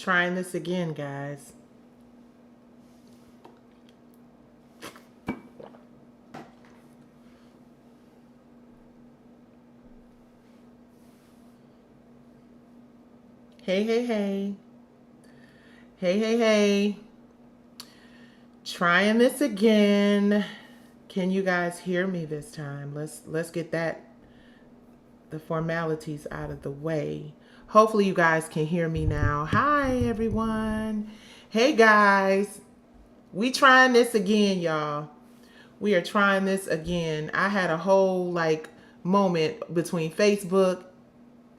trying this again, guys. Hey, hey, hey. Hey, hey, hey. Trying this again. Can you guys hear me this time? Let's get the formalities out of the way. Hopefully you guys can hear me now. Hi everyone. Hey guys. We trying this again, y'all. We are trying this again. I had a whole moment between Facebook,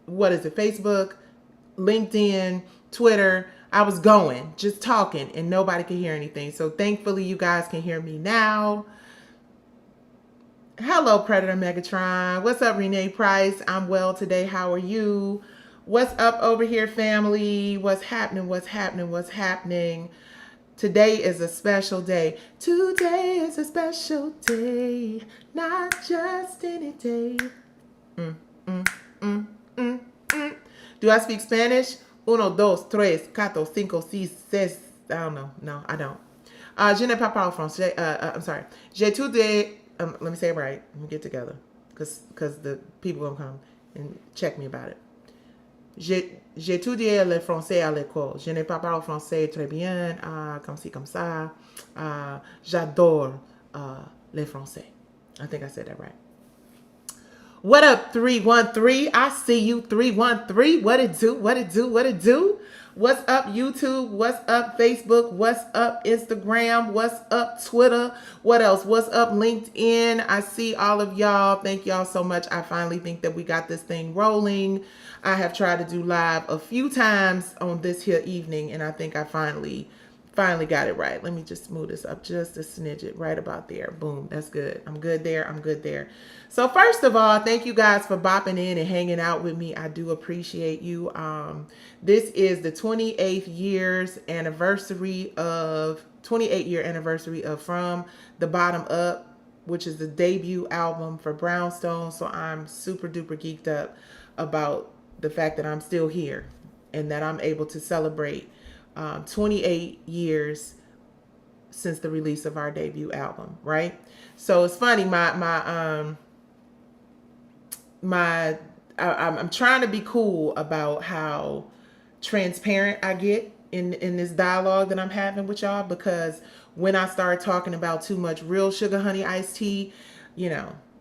what is it? Facebook, LinkedIn, Twitter. I was going, just talking, and nobody could hear anything. So thankfully, you guys can hear me now. Hello, Predator Megatron. What's up, Renee Price? I'm well today. How are you? What's up over here, family? What's happening? What's happening? What's happening? Today is a special day. Today is a special day, not just any day. Mm, mm, mm, mm, mm. Do I speak Spanish? Uno, dos, tres, cuatro, cinco, seis, seis. I don't know. No, I don't. Je ne parle pas français. I'm sorry. J'étudie. Let me say it right. Let me get together, because the people gonna come and check me about it. J'étudiais le français à l'école. Je ne parle pas français très bien, comme ci, comme ça. J'adore le français. I think I said that right. What up, 313? I see you, 313. What it do? What it do? What it do? What's up, YouTube? What's up, Facebook? What's up, Instagram? What's up, Twitter? What else? What's up, LinkedIn? I see all of y'all. Thank y'all so much. I finally think that we got this thing rolling. I have tried to do live a few times on this here evening, and I think I finally got it right. Let me just smooth this up just a smidget right about there. Boom. That's good. I'm good there. I'm good there. So first of all, thank you guys for bopping in and hanging out with me. I do appreciate you. This is the 28th year anniversary of From the Bottom Up, which is the debut album for Brownstone. So I'm super duper geeked up about the fact that I'm still here and that I'm able to celebrate 28 years since the release of our debut album, right? So it's funny, I'm trying to be cool about how transparent I get in this dialogue that I'm having with y'all, because when I start talking about too much real sugar honey iced tea,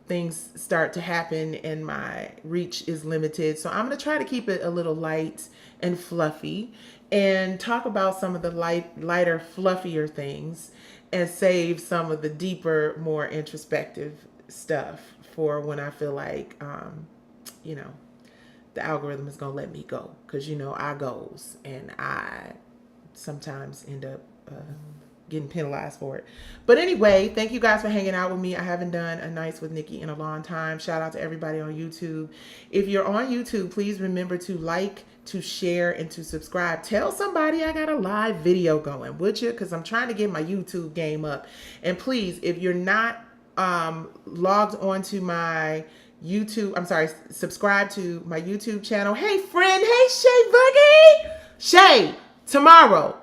things start to happen and my reach is limited. So I'm going to try to keep it a little light and fluffy and talk about some of the lighter, fluffier things and save some of the deeper, more introspective stuff for when I feel like, the algorithm is going to let me go. Because, I goes and I sometimes end up getting penalized for it. But anyway, thank you guys for hanging out with me. I haven't done a Nights with Nikki in a long time. Shout out to everybody on YouTube. If you're on YouTube, please remember to like, to share, and to subscribe. Tell somebody I got a live video going, would you? Because I'm trying to get my YouTube game up. And please, if you're not logged onto my subscribe to my YouTube channel. Hey friend, hey Shay Boogie. Shay, tomorrow.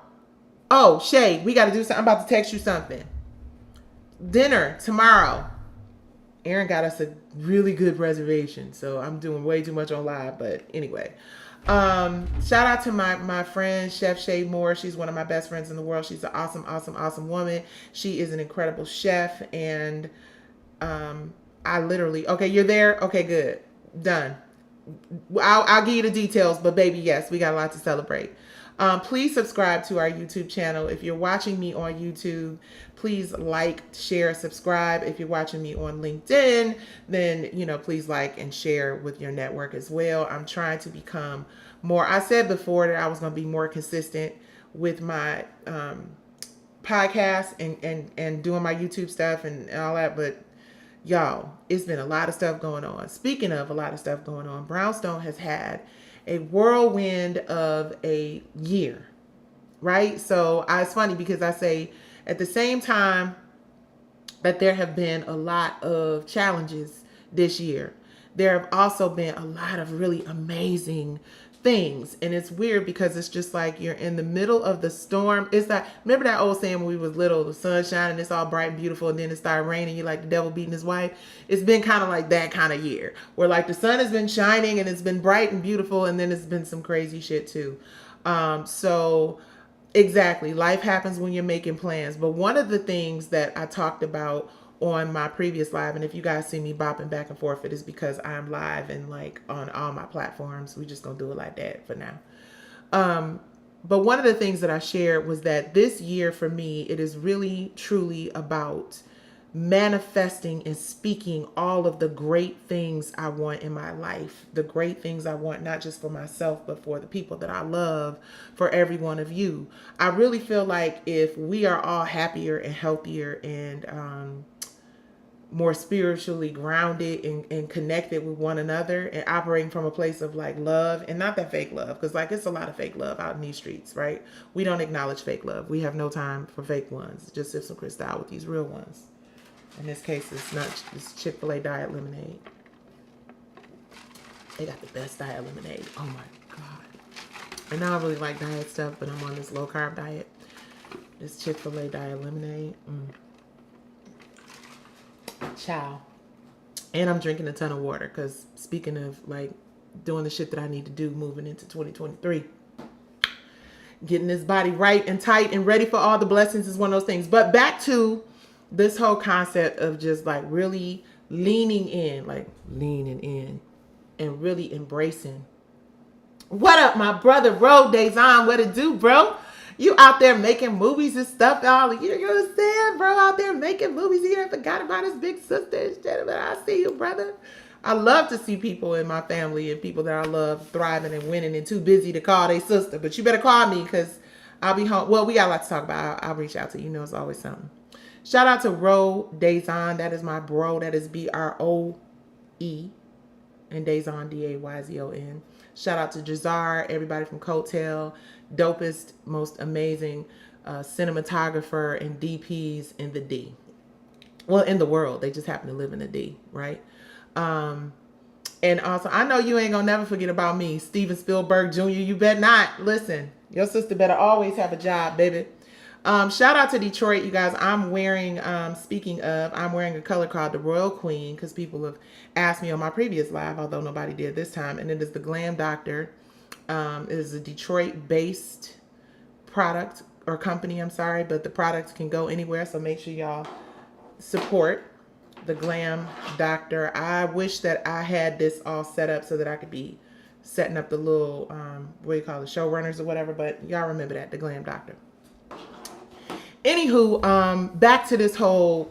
Oh, Shay, we got to do something. I'm about to text you something. Dinner tomorrow. Aaron got us a really good reservation, so I'm doing way too much on live. But anyway, shout out to my friend Chef Shay Moore. She's one of my best friends in the world. She's an awesome woman. She is an incredible chef, and I literally, okay, you're there. Okay, good, done. I'll give you the details, but baby, yes, we got a lot to celebrate. Please subscribe to our YouTube channel. If you're watching me on YouTube, please like, share, subscribe. If you're watching me on LinkedIn, then, please like and share with your network as well. I'm trying to become more, I said before that I was going to be more consistent with my podcast and doing my YouTube stuff and all that, but y'all, it's been a lot of stuff going on. Speaking of a lot of stuff going on, Brownstone has had a whirlwind of a year, right? So it's funny because I say at the same time that there have been a lot of challenges this year, there have also been a lot of really amazing things. And it's weird because it's just like you're in the middle of the storm. It's like, remember that old saying when we was little, the sun shining, it's all bright and beautiful, and then it started raining, you like the devil beating his wife. It's been kind of like that kind of year where like the sun has been shining and it's been bright and beautiful, and then it's been some crazy shit too. So exactly, life happens when you're making plans. But one of the things that I talked about on my previous live, and if you guys see me bopping back and forth, it is because I'm live and like on all my platforms. We just gonna do it like that for now. But one of the things that I shared was that this year for me, it is really truly about manifesting and speaking all of the great things I want in my life, the great things I want, not just for myself, but for the people that I love, for every one of you. I really feel like if we are all happier and healthier and more spiritually grounded and connected with one another and operating from a place of like love, and not that fake love, because like it's a lot of fake love out in these streets, right? We don't acknowledge fake love. We have no time for fake ones. Just sip some Cristal with these real ones. In this case, it's Chick-fil-A Diet Lemonade. They got the best diet lemonade. Oh my God. And I don't really like diet stuff, but I'm on this low carb diet. This Chick-fil-A Diet Lemonade. Ciao. And I'm drinking a ton of water because speaking of like doing the shit that I need to do moving into 2023, getting this body right and tight and ready for all the blessings is one of those things. But back to this whole concept of just like really leaning in and really embracing. What up, my brother Ro Dazon? What it do, bro? You out there making movies and stuff, all you know what I'm saying, bro? Out there making movies. He done forgot about his big sister and shit. But I see you, brother. I love to see people in my family and people that I love thriving and winning and too busy to call their sister. But you better call me because I'll be home. Well, we got a lot to talk about. I'll reach out to you. You know, it's always something. Shout out to Ro Dazon. That is my bro. That is BROE. And Dazon, DAYZON. Shout out to Jazar, everybody from Coattail, dopest, most amazing cinematographer and DPs in the D. Well, in the world. They just happen to live in the D, right? And also, I know you ain't gonna never forget about me, Steven Spielberg Jr. You bet not. Listen, your sister better always have a job, baby. Shout out to Detroit, you guys. I'm wearing, speaking of, I'm wearing a color called the Royal Queen because people have asked me on my previous live, although nobody did this time. And it is the Glam Doctor. It is a Detroit-based product or company, I'm sorry, but the product can go anywhere. So make sure y'all support the Glam Doctor. I wish that I had this all set up so that I could be setting up the little, what do you call it, showrunners or whatever. But y'all remember that, the Glam Doctor. Anywho, back to this whole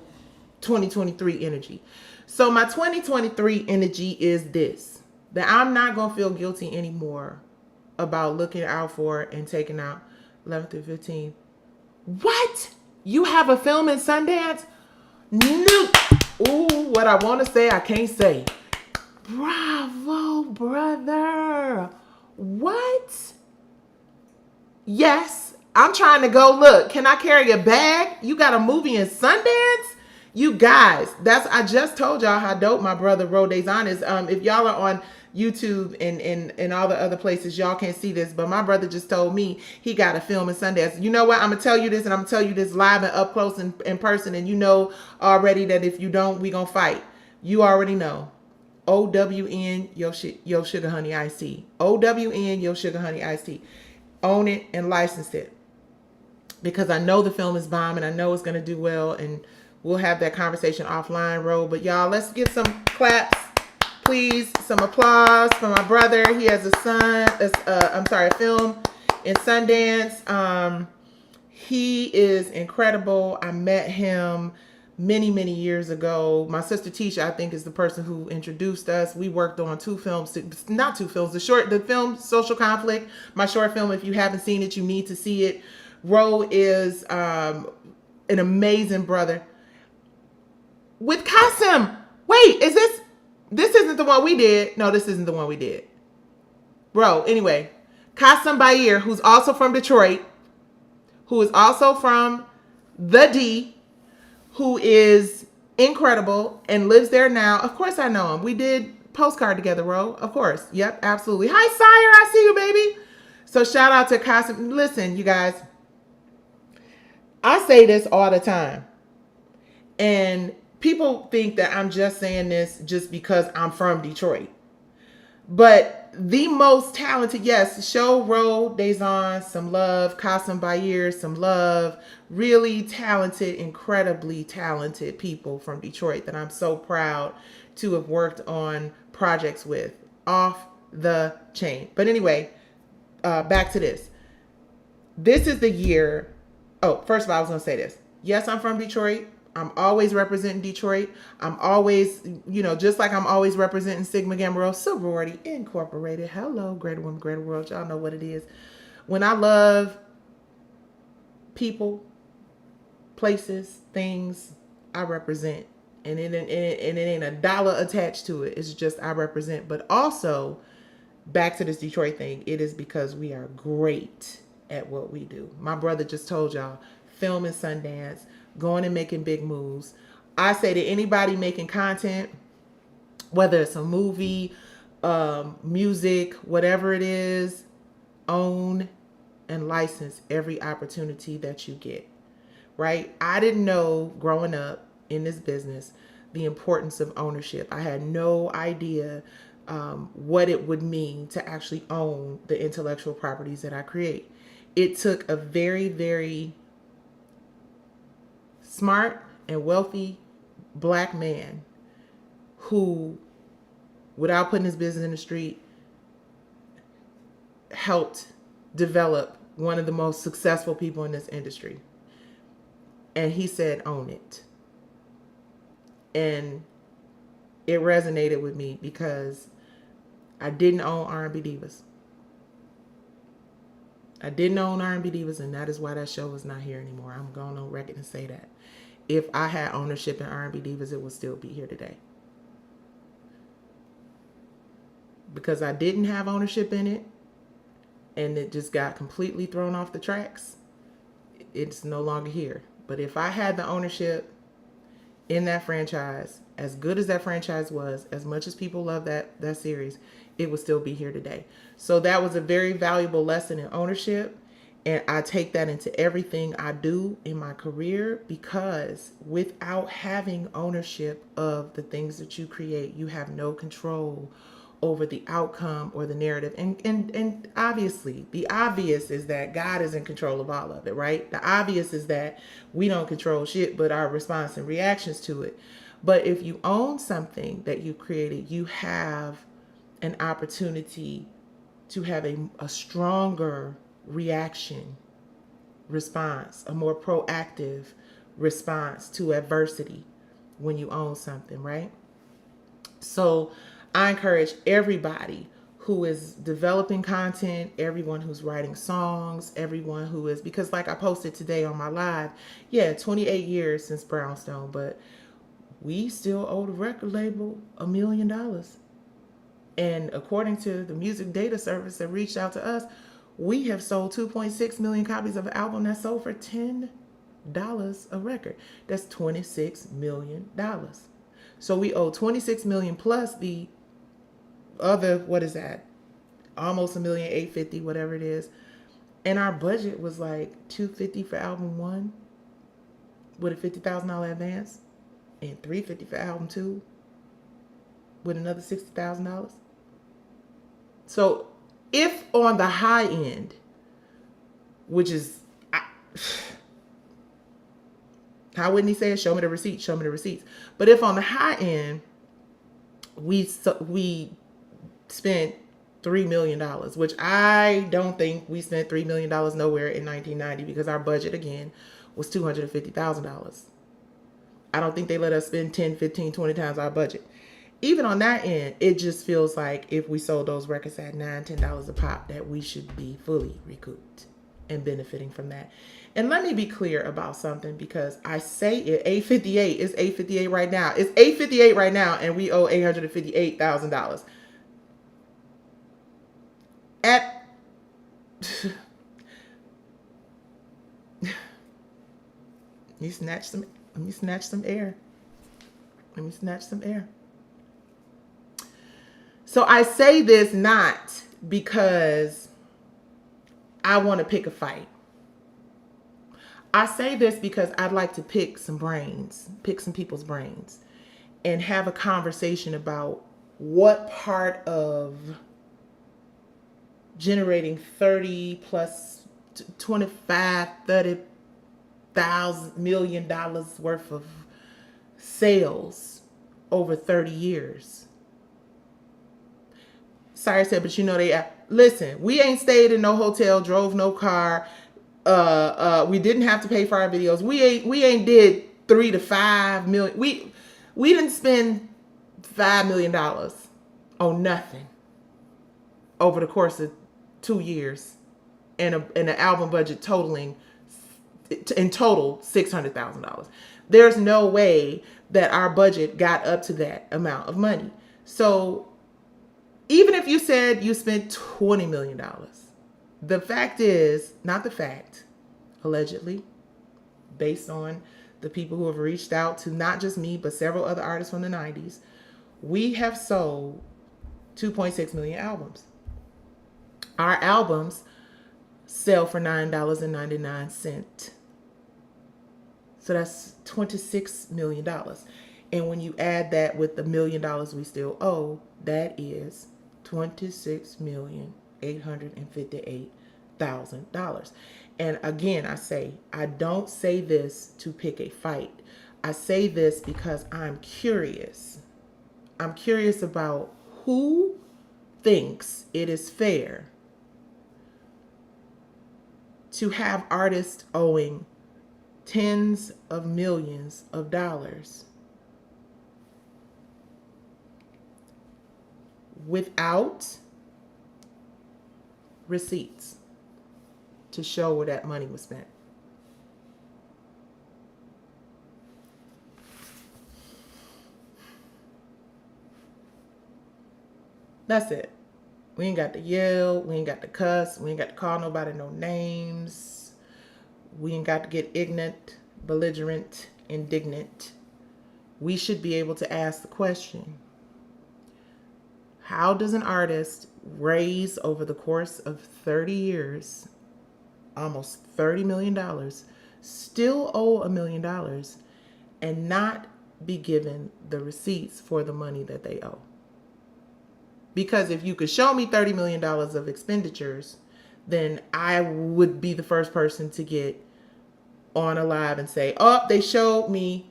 2023 energy. So my 2023 energy is this, that I'm not going to feel guilty anymore about looking out for and taking out 11 through 15. What? You have a film in Sundance? No. Ooh, what I want to say, I can't say. Bravo, brother. What? Yes. I'm trying to go, look, can I carry a bag? You got a movie in Sundance? You guys, I just told y'all how dope my brother Ro Dazon is. If y'all are on YouTube and all the other places, y'all can't see this, but my brother just told me he got a film in Sundance. You know what? I'm going to tell you this, and I'm going to tell you this live and up close in person, and you know already that if you don't, we going to fight. You already know. OWN, Yo Sugar Honey Iced Tea. OWN, Yo Sugar Honey Iced Tea. Own it and license it. Because I know the film is bomb and I know it's going to do well, and we'll have that conversation offline, Ro. But y'all, let's give some claps, please, some applause for my brother. He has a film in Sundance. He is incredible. I met him many years ago. My sister Tisha, I think, is the person who introduced us. We worked on the film Social Conflict, my short film. If you haven't seen it, you need to see it. Ro is an amazing brother. With Kasim, wait, this isn't the one we did. No, this isn't the one we did. Bro, anyway, Kasim Bayer, who's also from Detroit, who is also from the D, who is incredible and lives there now. Of course I know him. We did postcard together, Ro. Of course. Yep, absolutely. Hi, Sire. I see you, baby. So shout out to Casa. Listen, you guys. I say this all the time. And people think that I'm just saying this just because I'm from Detroit. But the most talented, yes, show Ro Dazon some love, Kasim Bayer some love. Really talented, incredibly talented people from Detroit that I'm so proud to have worked on projects with. Off the chain. But anyway, back to this. This is the year. Oh, first of all, I was going to say this. Yes, I'm from Detroit. I'm always representing Detroit. I'm always, just like I'm always representing Sigma Gamma Rho Sorority Incorporated. Hello, Greater Women, Greater World. Y'all know what it is. When I love people, places, things, I represent. And it ain't a dollar attached to it. It's just I represent. But also, back to this Detroit thing, it is because we are great at what we do. My brother just told y'all, filming Sundance, going and making big moves. I say to anybody making content, whether it's a movie, music, whatever it is, own and license every opportunity that you get, right? I didn't know growing up in this business the importance of ownership. I had no idea what it would mean to actually own the intellectual properties that I create. It took a very, very smart and wealthy black man who, without putting his business in the street, helped develop one of the most successful people in this industry. And he said, own it. And it resonated with me because I didn't own R&B Divas. I didn't own R&B Divas, and that is why that show is not here anymore. I'm going on record and say that. If I had ownership in R&B Divas, it would still be here today. Because I didn't have ownership in it, and it just got completely thrown off the tracks, it's no longer here. But if I had the ownership in that franchise, as good as that franchise was, as much as people love that series, it would still be here today. So that was a very valuable lesson in ownership. And I take that into everything I do in my career, because without having ownership of the things that you create, you have no control over the outcome or the narrative. And obviously, the obvious is that God is in control of all of it, right? The obvious is that we don't control shit but our response and reactions to it. But if you own something that you created, you have an opportunity to have a stronger reaction, response, a more proactive response to adversity when you own something, right? So I encourage everybody who is developing content, everyone who's writing songs, everyone who is, because like I posted today on my live, 28 years since Brownstone, but we still owe the record label $1 million. And according to the music data service that reached out to us, we have sold 2.6 million copies of an album that sold for $10 a record. That's $26 million. So we owe 26 million plus the other, what is that? Almost $1,850,000, whatever it is. And our budget was like $250 for album one with a $50,000 advance, and $350 for album two with another $60,000. So if on the high end, which is, how wouldn't he say it? Show me the receipts, show me the receipts. But if on the high end, we spent $3 million, which I don't think we spent $3 million nowhere in 1990, because our budget, again, was $250,000. I don't think they let us spend 10, 15, 20 times our budget. Even on that end, it just feels like if we sold those records at $9, $10 a pop, that we should be fully recouped and benefiting from that. And let me be clear about something, because I say it, $858 is $858 right now. It's $858 right now, and we owe $858,000. At let me snatch some air. Let me snatch some air. So I say this not because I want to pick a fight. I say this because I'd like to pick some people's brains, and have a conversation about what part of generating 30 plus 25, $30,000 worth of sales over 30 years. Sorry, I said, but listen, we ain't stayed in no hotel, drove no car. We didn't have to pay for our videos. We ain't did 3 to 5 million. We didn't spend $5 million on nothing over the course of 2 years, and an album budget totaling in total $600,000. There's no way that our budget got up to that amount of money. So even if you said you spent $20 million, the fact is, not the fact, allegedly, based on the people who have reached out to not just me, but several other artists from the 90s, we have sold 2.6 million albums. Our albums sell for $9.99. So that's $26 million. And when you add that with the $1 million we still owe, that is $26,858,000. And again, I don't say this to pick a fight. I say this because I'm curious. I'm curious about who thinks it is fair to have artists owing tens of millions of dollars without receipts to show where that money was spent. That's it. We ain't got to yell. We ain't got to cuss. We ain't got to call nobody no names. We ain't got to get ignorant, belligerent, indignant. We should be able to ask the question, how does an artist raise over the course of 30 years, almost $30 million, still owe $1 million, and not be given the receipts for the money that they owe? Because if you could show me $30 million of expenditures, then I would be the first person to get on a live and say, oh, they showed me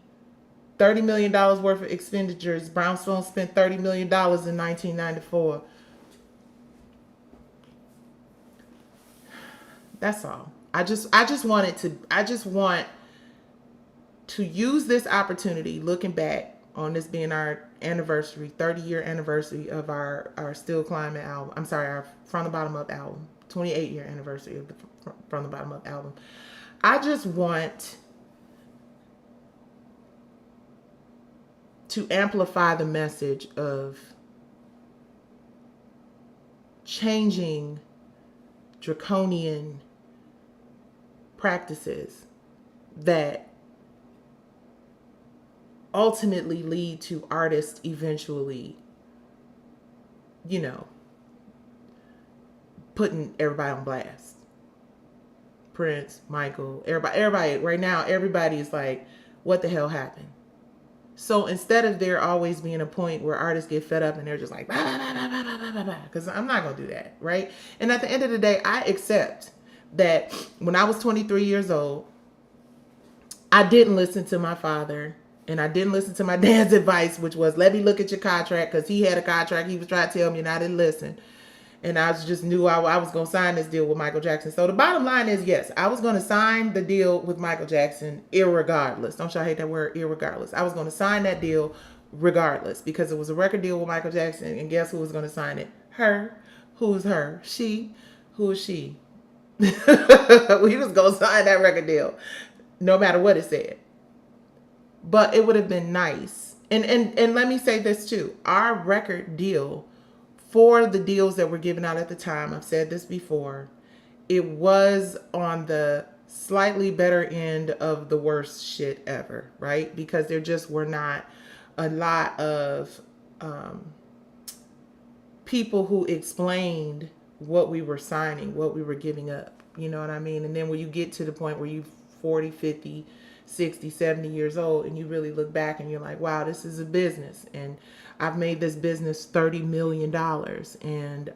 $30 million worth of expenditures. Brownstone spent $30 million in 1994. That's all. I just want to use this opportunity, looking back on this being our anniversary, 30-year anniversary of our Still Climbing album. I'm sorry, our From the Bottom Up album, 28-year anniversary of the From the Bottom Up album. I just want to amplify the message of changing draconian practices that ultimately lead to artists eventually, putting everybody on blast. Prince, Michael, everybody right now, everybody is like, what the hell happened? So instead of there always being a point where artists get fed up and they're just like, because I'm not going to do that, right? And at the end of the day, I accept that when I was 23 years old, I didn't listen to my father, and I didn't listen to my dad's advice, which was, let me look at your contract, because he had a contract he was trying to tell me, and I didn't listen. And I just knew I was going to sign this deal with Michael Jackson. So the bottom line is, yes, I was going to sign the deal with Michael Jackson irregardless. Don't y'all hate that word, irregardless? I was going to sign that deal regardless, because it was a record deal with Michael Jackson. And guess who was going to sign it? Her. Who's her? She. Who is she? We was going to sign that record deal no matter what it said. But it would have been nice. And let me say this too. Our record deal, for the deals that were given out at the time, I've said this before, it was on the slightly better end of the worst shit ever, right? Because there just were not a lot of people who explained what we were signing, what we were giving up. You know what I mean? And then when you get to the point where you 40, 50, 60, 70 years old and you really look back and you're like, wow, this is a business. And I've made this business $30 million. And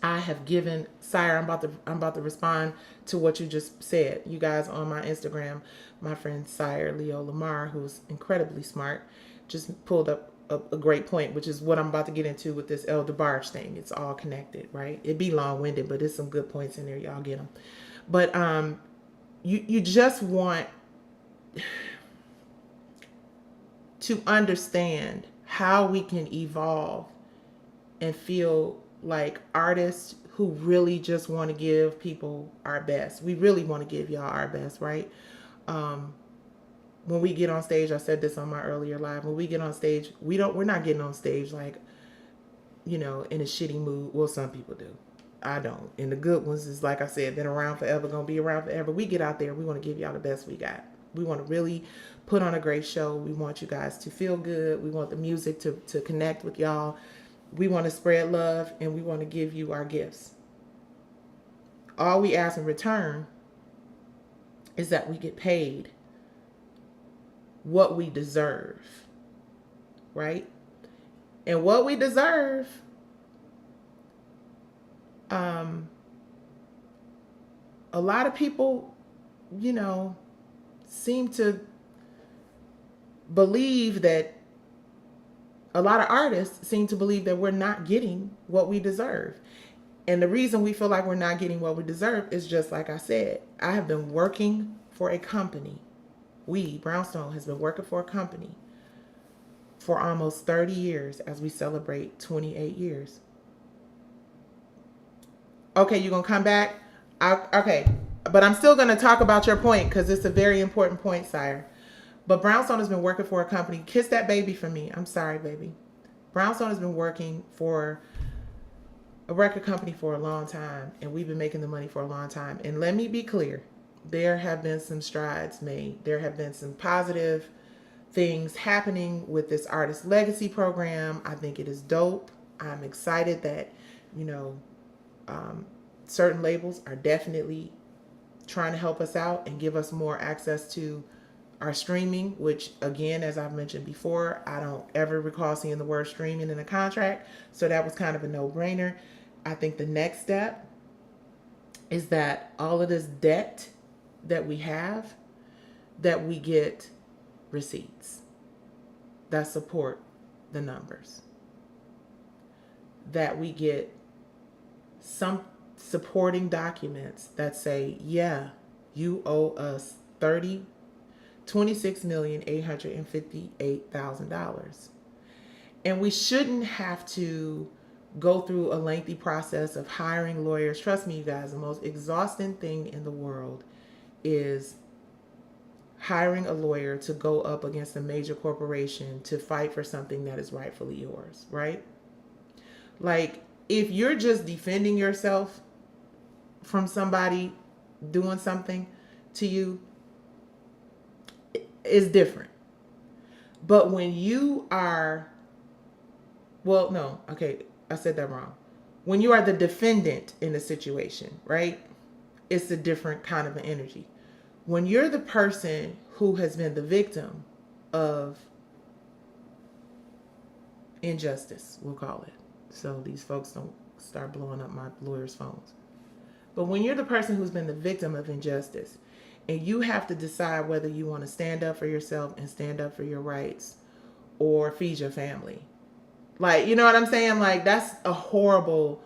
I have given, Sire, I'm about to respond to what you just said. You guys on my Instagram, my friend Sire Leo Lamar, who's incredibly smart, just pulled up a great point, which is what I'm about to get into with this El DeBarge thing. It's all connected, right? It'd be long-winded, but there's some good points in there. Y'all get them. But you just want to understand how we can evolve and feel like artists who really just want to give people our best. We really want to give y'all our best, right? When we get on stage, I said this on my earlier live, when we get on stage, we're not getting on stage like, in a shitty mood. Well, some people do. I don't. And the good ones is, like I said, been around forever, gonna be around forever. We get out there, we want to give y'all the best we got. We want to really put on a great show. We want you guys to feel good. We want the music to connect with y'all. We want to spread love, and we want to give you our gifts. All we ask in return is that we get paid what we deserve, right? And what we deserve, a lot of people, seem to believe that, a lot of artists seem to believe that we're not getting what we deserve. And the reason we feel like we're not getting what we deserve is just like I said. I have been working for a company. Brownstone has been working for a company for almost 30 years as we celebrate 28 years. Okay, you're going to come back? Okay, but I'm still going to talk about your point because it's a very important point, Sire. But Brownstone has been working for a company. Kiss that baby for me. I'm sorry, baby. Brownstone has been working for a record company for a long time, and we've been making the money for a long time. And let me be clear. There have been some strides made. There have been some positive things happening with this Artist Legacy program. I think it is dope. I'm excited that, certain labels are definitely trying to help us out and give us more access to our streaming, which, again, as I've mentioned before, I don't ever recall seeing the word streaming in a contract. So that was kind of a no-brainer. I think the next step is that all of this debt that we have, that we get receipts that support the numbers, that we get some supporting documents that say, yeah, you owe us $26,858,000. And we shouldn't have to go through a lengthy process of hiring lawyers. Trust me, you guys, the most exhausting thing in the world is hiring a lawyer to go up against a major corporation to fight for something that is rightfully yours, right? Like, if you're just defending yourself from somebody doing something to you, it's different. But when you are, well, no, okay, I said that wrong. When you are the defendant in a situation, right? It's a different kind of an energy. When you're the person who has been the victim of injustice, we'll call it, so these folks don't start blowing up my lawyers' phones. But when you're the person who's been the victim of injustice, and you have to decide whether you want to stand up for yourself and stand up for your rights or feed your family. Like, you know what I'm saying? Like, that's a horrible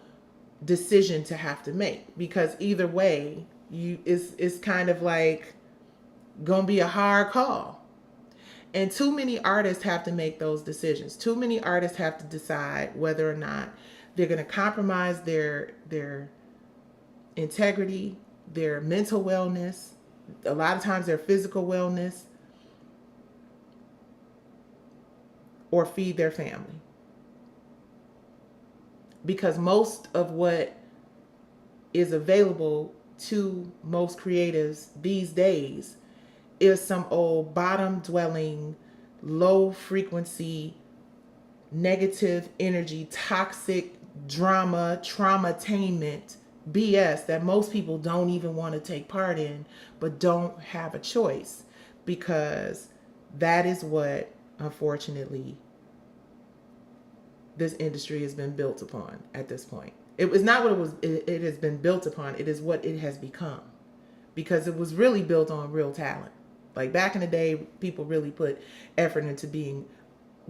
decision to have to make, because either way, it's kind of like gonna be a hard call. And too many artists have to make those decisions. Too many artists have to decide whether or not they're going to compromise their integrity, their mental wellness, a lot of times their physical wellness, or feed their family. Because most of what is available to most creatives these days is some old bottom dwelling, low frequency negative energy, toxic drama, traumatainment, BS that most people don't even want to take part in, but don't have a choice, because that is what, unfortunately, this industry has been built upon at this point. It was not what it has been built upon. It is what it has become, because it was really built on real talent. Like back in the day, people really put effort into being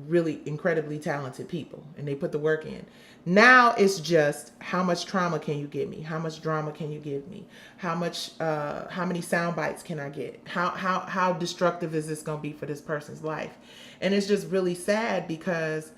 really incredibly talented people, and they put the work in. Now it's just, how much trauma can you give me? How much drama can you give me? How many sound bites can I get? How destructive is this going to be for this person's life? And it's just really sad, because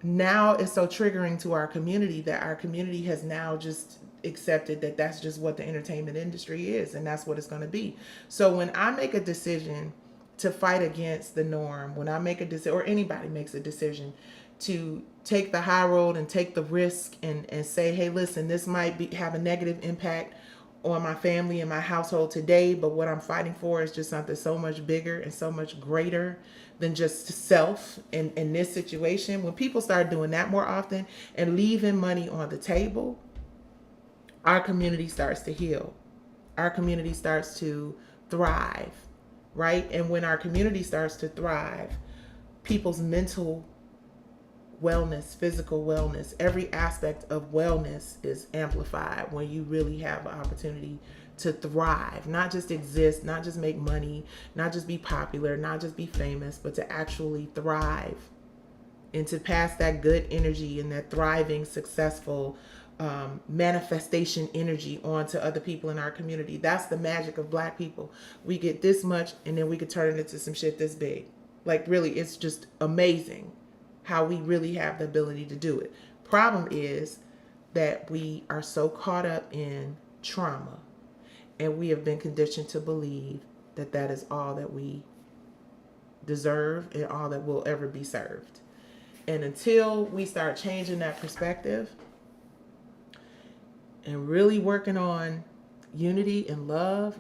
now it's so triggering to our community that our community has now just accepted that that's just what the entertainment industry is, and that's what it's going to be. So when I make a decision to fight against the norm, when I make a decision, or anybody makes a decision to take the high road and take the risk, and say, hey, listen, this might have a negative impact on my family and my household today, but what I'm fighting for is just something so much bigger and so much greater than just self in this situation. When people start doing that more often and leaving money on the table, our community starts to heal. Our community starts to thrive, right? And when our community starts to thrive, people's mental wellness, physical wellness, every aspect of wellness is amplified when you really have an opportunity to thrive, not just exist, not just make money, not just be popular, not just be famous, but to actually thrive and to pass that good energy and that thriving, successful manifestation energy on to other people in our community. That's the magic of Black people. We get this much, and then we could turn it into some shit this big. Like, really, it's just amazing how we really have the ability to do it. Problem is that we are so caught up in trauma, and we have been conditioned to believe that that is all that we deserve and all that will ever be served. And until we start changing that perspective and really working on unity and love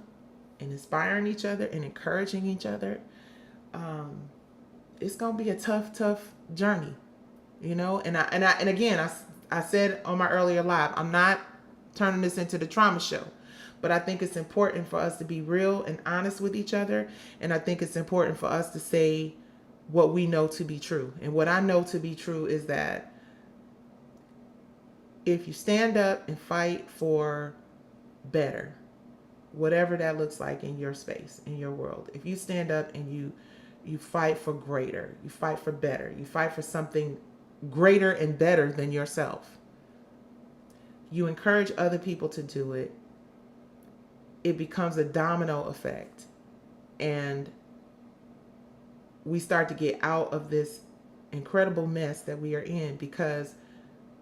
and inspiring each other and encouraging each other, it's gonna be a tough journey, you know. And again, I said on my earlier live, I'm not turning this into the trauma show, but I think it's important for us to be real and honest with each other, and I think it's important for us to say what we know to be true. And what I know to be true is that if you stand up and fight for better, whatever that looks like in your space, in your world, if you stand up and you fight for greater, you fight for better, you fight for something greater and better than yourself, you encourage other people to do it, it becomes a domino effect, and we start to get out of this incredible mess that we are in, because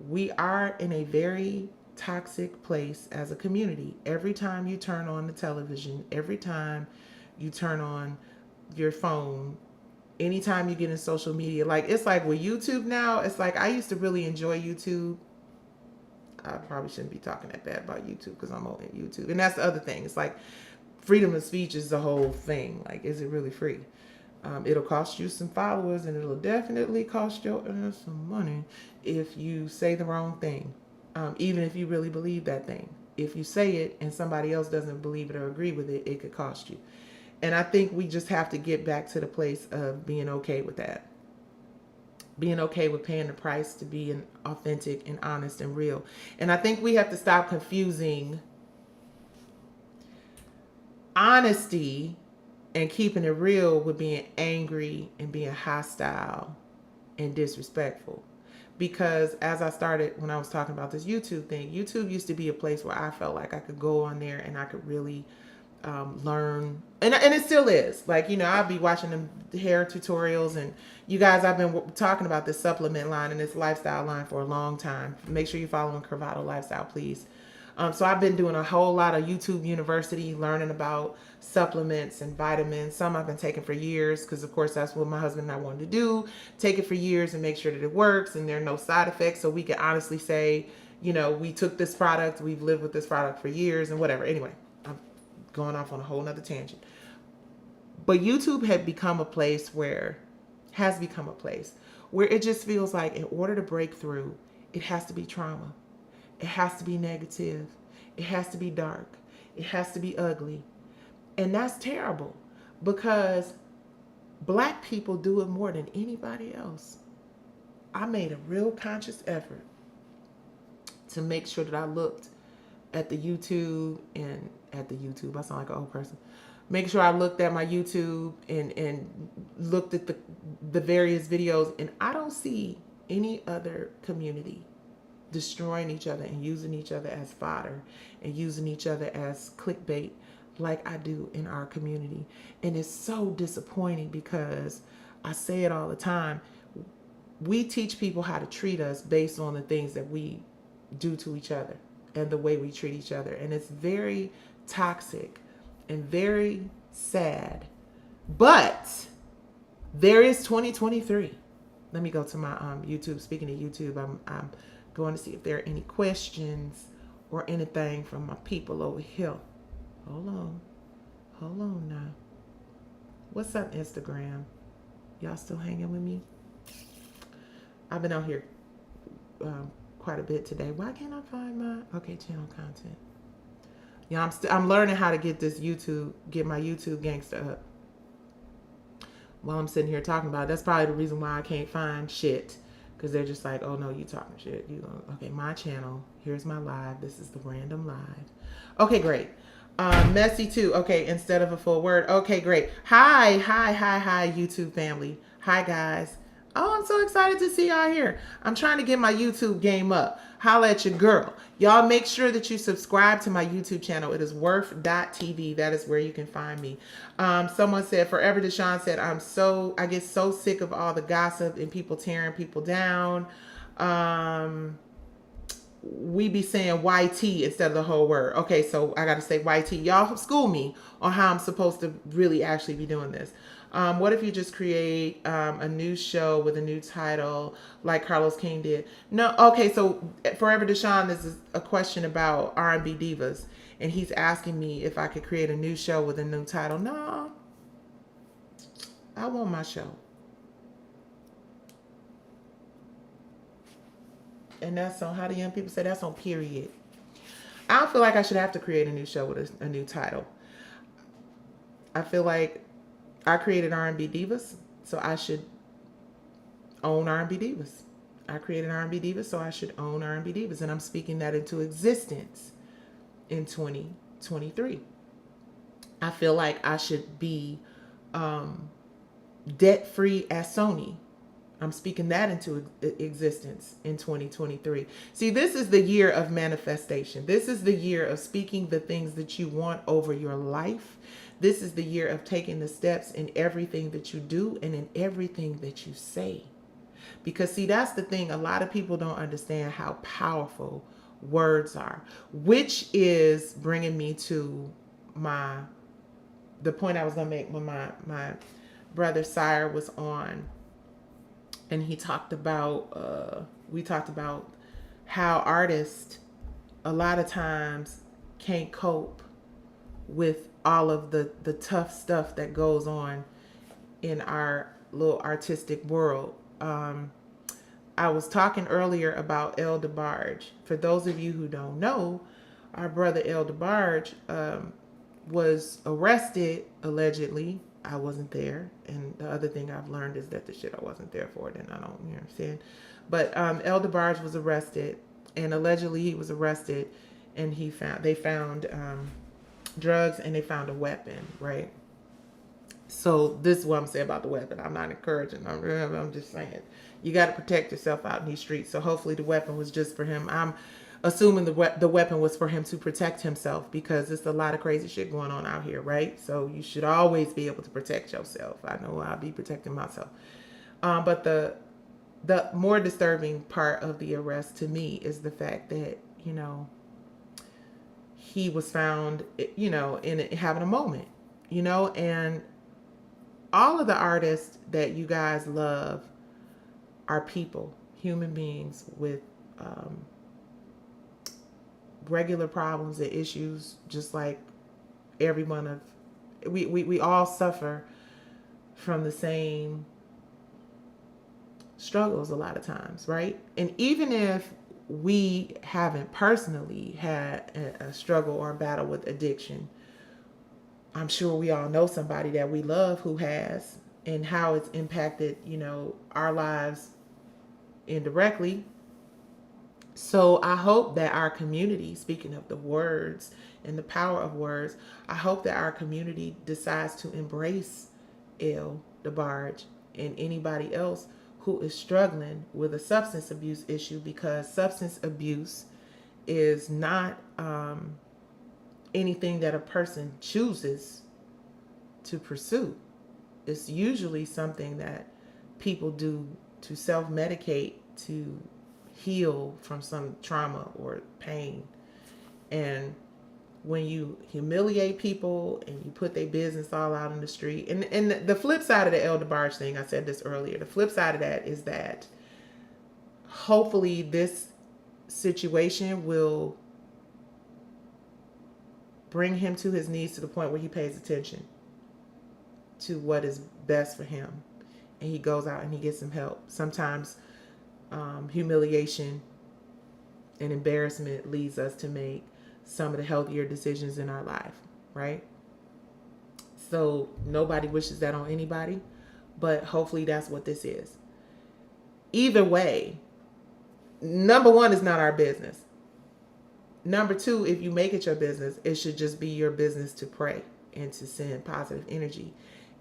we are in a very toxic place as a community. Every time you turn on the television, every time you turn on your phone, anytime you get in social media, like, it's like with YouTube now, it's like, I used to really enjoy YouTube. I probably shouldn't be talking that bad about YouTube because I'm on YouTube. And that's the other thing. It's like, freedom of speech is the whole thing. Like, is it really free? It'll cost you some followers, and it'll definitely cost you some money if you say the wrong thing, even if you really believe that thing. If you say it and somebody else doesn't believe it or agree with it, it could cost you. And I think we just have to get back to the place of being okay with that. Being okay with paying the price to be authentic and honest and real. And I think we have to stop confusing honesty and keeping it real with being angry and being hostile and disrespectful. Because as I started, when I was talking about this YouTube thing, YouTube used to be a place where I felt like I could go on there and I could really learn, and it still is. Like, you know, I'll be watching them hair tutorials, and you guys, I've been talking about this supplement line and this lifestyle line for a long time. Make sure you're following Curvato Lifestyle, please. So I've been doing a whole lot of YouTube University, learning about supplements and vitamins. Some I've been taking for years, because of course that's what my husband and I wanted to do. Take it for years and make sure that it works and there are no side effects, so we can honestly say, you know, we took this product, we've lived with this product for years and whatever. Anyway, I'm going off on a whole nother tangent. But YouTube has become a place where it just feels like in order to break through, it has to be trauma. It has to be negative. It has to be dark. It has to be ugly. And that's terrible because Black people do it more than anybody else. I made a real conscious effort to make sure that I looked at the YouTube and at the YouTube. I sound like an old person. Make sure I looked at my YouTube and looked at the various videos, and I don't see any other community destroying each other and using each other as fodder and using each other as clickbait like I do in our community. And it's so disappointing because I say it all the time. We teach people how to treat us based on the things that we do to each other and the way we treat each other. And it's very toxic and very sad. But there is 2023. Let me go to my YouTube. Speaking of YouTube, I'm going to see if there are any questions or anything from my people over here. Hold on now. What's up, Instagram? Y'all still hanging with me? I've been out here quite a bit today. Why can't I find my channel content? Yeah, I'm learning how to get my YouTube gangster up while I'm sitting here talking about it. That's probably the reason why I can't find shit, because they're just like, oh no, you talking shit. Okay, my channel. Here's my live. This is the random live. Okay, great. Messy too. Okay, instead of a full word. Okay, great. Hi, YouTube family. Hi, guys. Oh, I'm so excited to see y'all here. I'm trying to get my YouTube game up. Holla at your girl. Y'all make sure that you subscribe to my YouTube channel. It is worth.tv. That is where you can find me. Someone said, Forever Deshawn said, I get so sick of all the gossip and people tearing people down. We be saying YT instead of the whole word. Okay, so I got to say YT. Y'all school me on how I'm supposed to really actually be doing this. What if you just create a new show with a new title like Carlos King did? No, okay, so Forever Deshawn, this is a question about R&B divas, and he's asking me if I could create a new show with a new title. No, I want my show. And that's on, how do young people say, that's on period. I don't feel like I should have to create a new show with a new title. I feel like I created R&B Divas, so I should own R&B Divas. I created R&B Divas, so I should own R&B Divas. And I'm speaking that into existence in 2023. I feel like I should be debt-free as Sony. I'm speaking that into existence in 2023. See, this is the year of manifestation. This is the year of speaking the things that you want over your life. This is the year of taking the steps in everything that you do and in everything that you say. Because see, that's the thing. A lot of people don't understand how powerful words are, which is bringing me to the point I was going to make when my brother Sire was on. And he talked about, we talked about how artists a lot of times can't cope with all of the tough stuff that goes on in our little artistic world. I was talking earlier about El DeBarge. For those of you who don't know, our brother El DeBarge was arrested, allegedly. I wasn't there. And the other thing I've learned is that the shit I wasn't there for, then I don't, you know what I'm saying? But El DeBarge was arrested, and allegedly he was arrested, and they found drugs, and they found a weapon, right? So this is what I'm saying about the weapon. I'm not encouraging. I'm just saying you got to protect yourself out in these streets. So hopefully the weapon was just for him. I'm assuming the weapon was for him to protect himself, because there's a lot of crazy shit going on out here, right? So you should always be able to protect yourself. I know I'll be protecting myself. But the more disturbing part of the arrest to me is the fact that, you know, he was found, you know, in having a moment, you know, and all of the artists that you guys love are people, human beings with regular problems and issues, just like everyone of we all suffer from the same struggles a lot of times, right? And even if we haven't personally had a struggle or a battle with addiction, I'm sure we all know somebody that we love who has, and how it's impacted, our lives indirectly. So I hope that our community, speaking of the words and the power of words, I hope that our community decides to embrace El DeBarge and anybody else who is struggling with a substance abuse issue, because substance abuse is not anything that a person chooses to pursue. It's usually something that people do to self medicate, to heal from some trauma or pain. And when you humiliate people and you put their business all out in the street, and the flip side of the El DeBarge thing, I said this earlier, the flip side of that is that hopefully this situation will bring him to his knees to the point where he pays attention to what is best for him, and he goes out and he gets some help. Sometimes humiliation and embarrassment leads us to make some of the healthier decisions in our life, right? So nobody wishes that on anybody, but hopefully that's what this is. Either way, number one, is not our business. Number two, if you make it your business, it should just be your business to pray and to send positive energy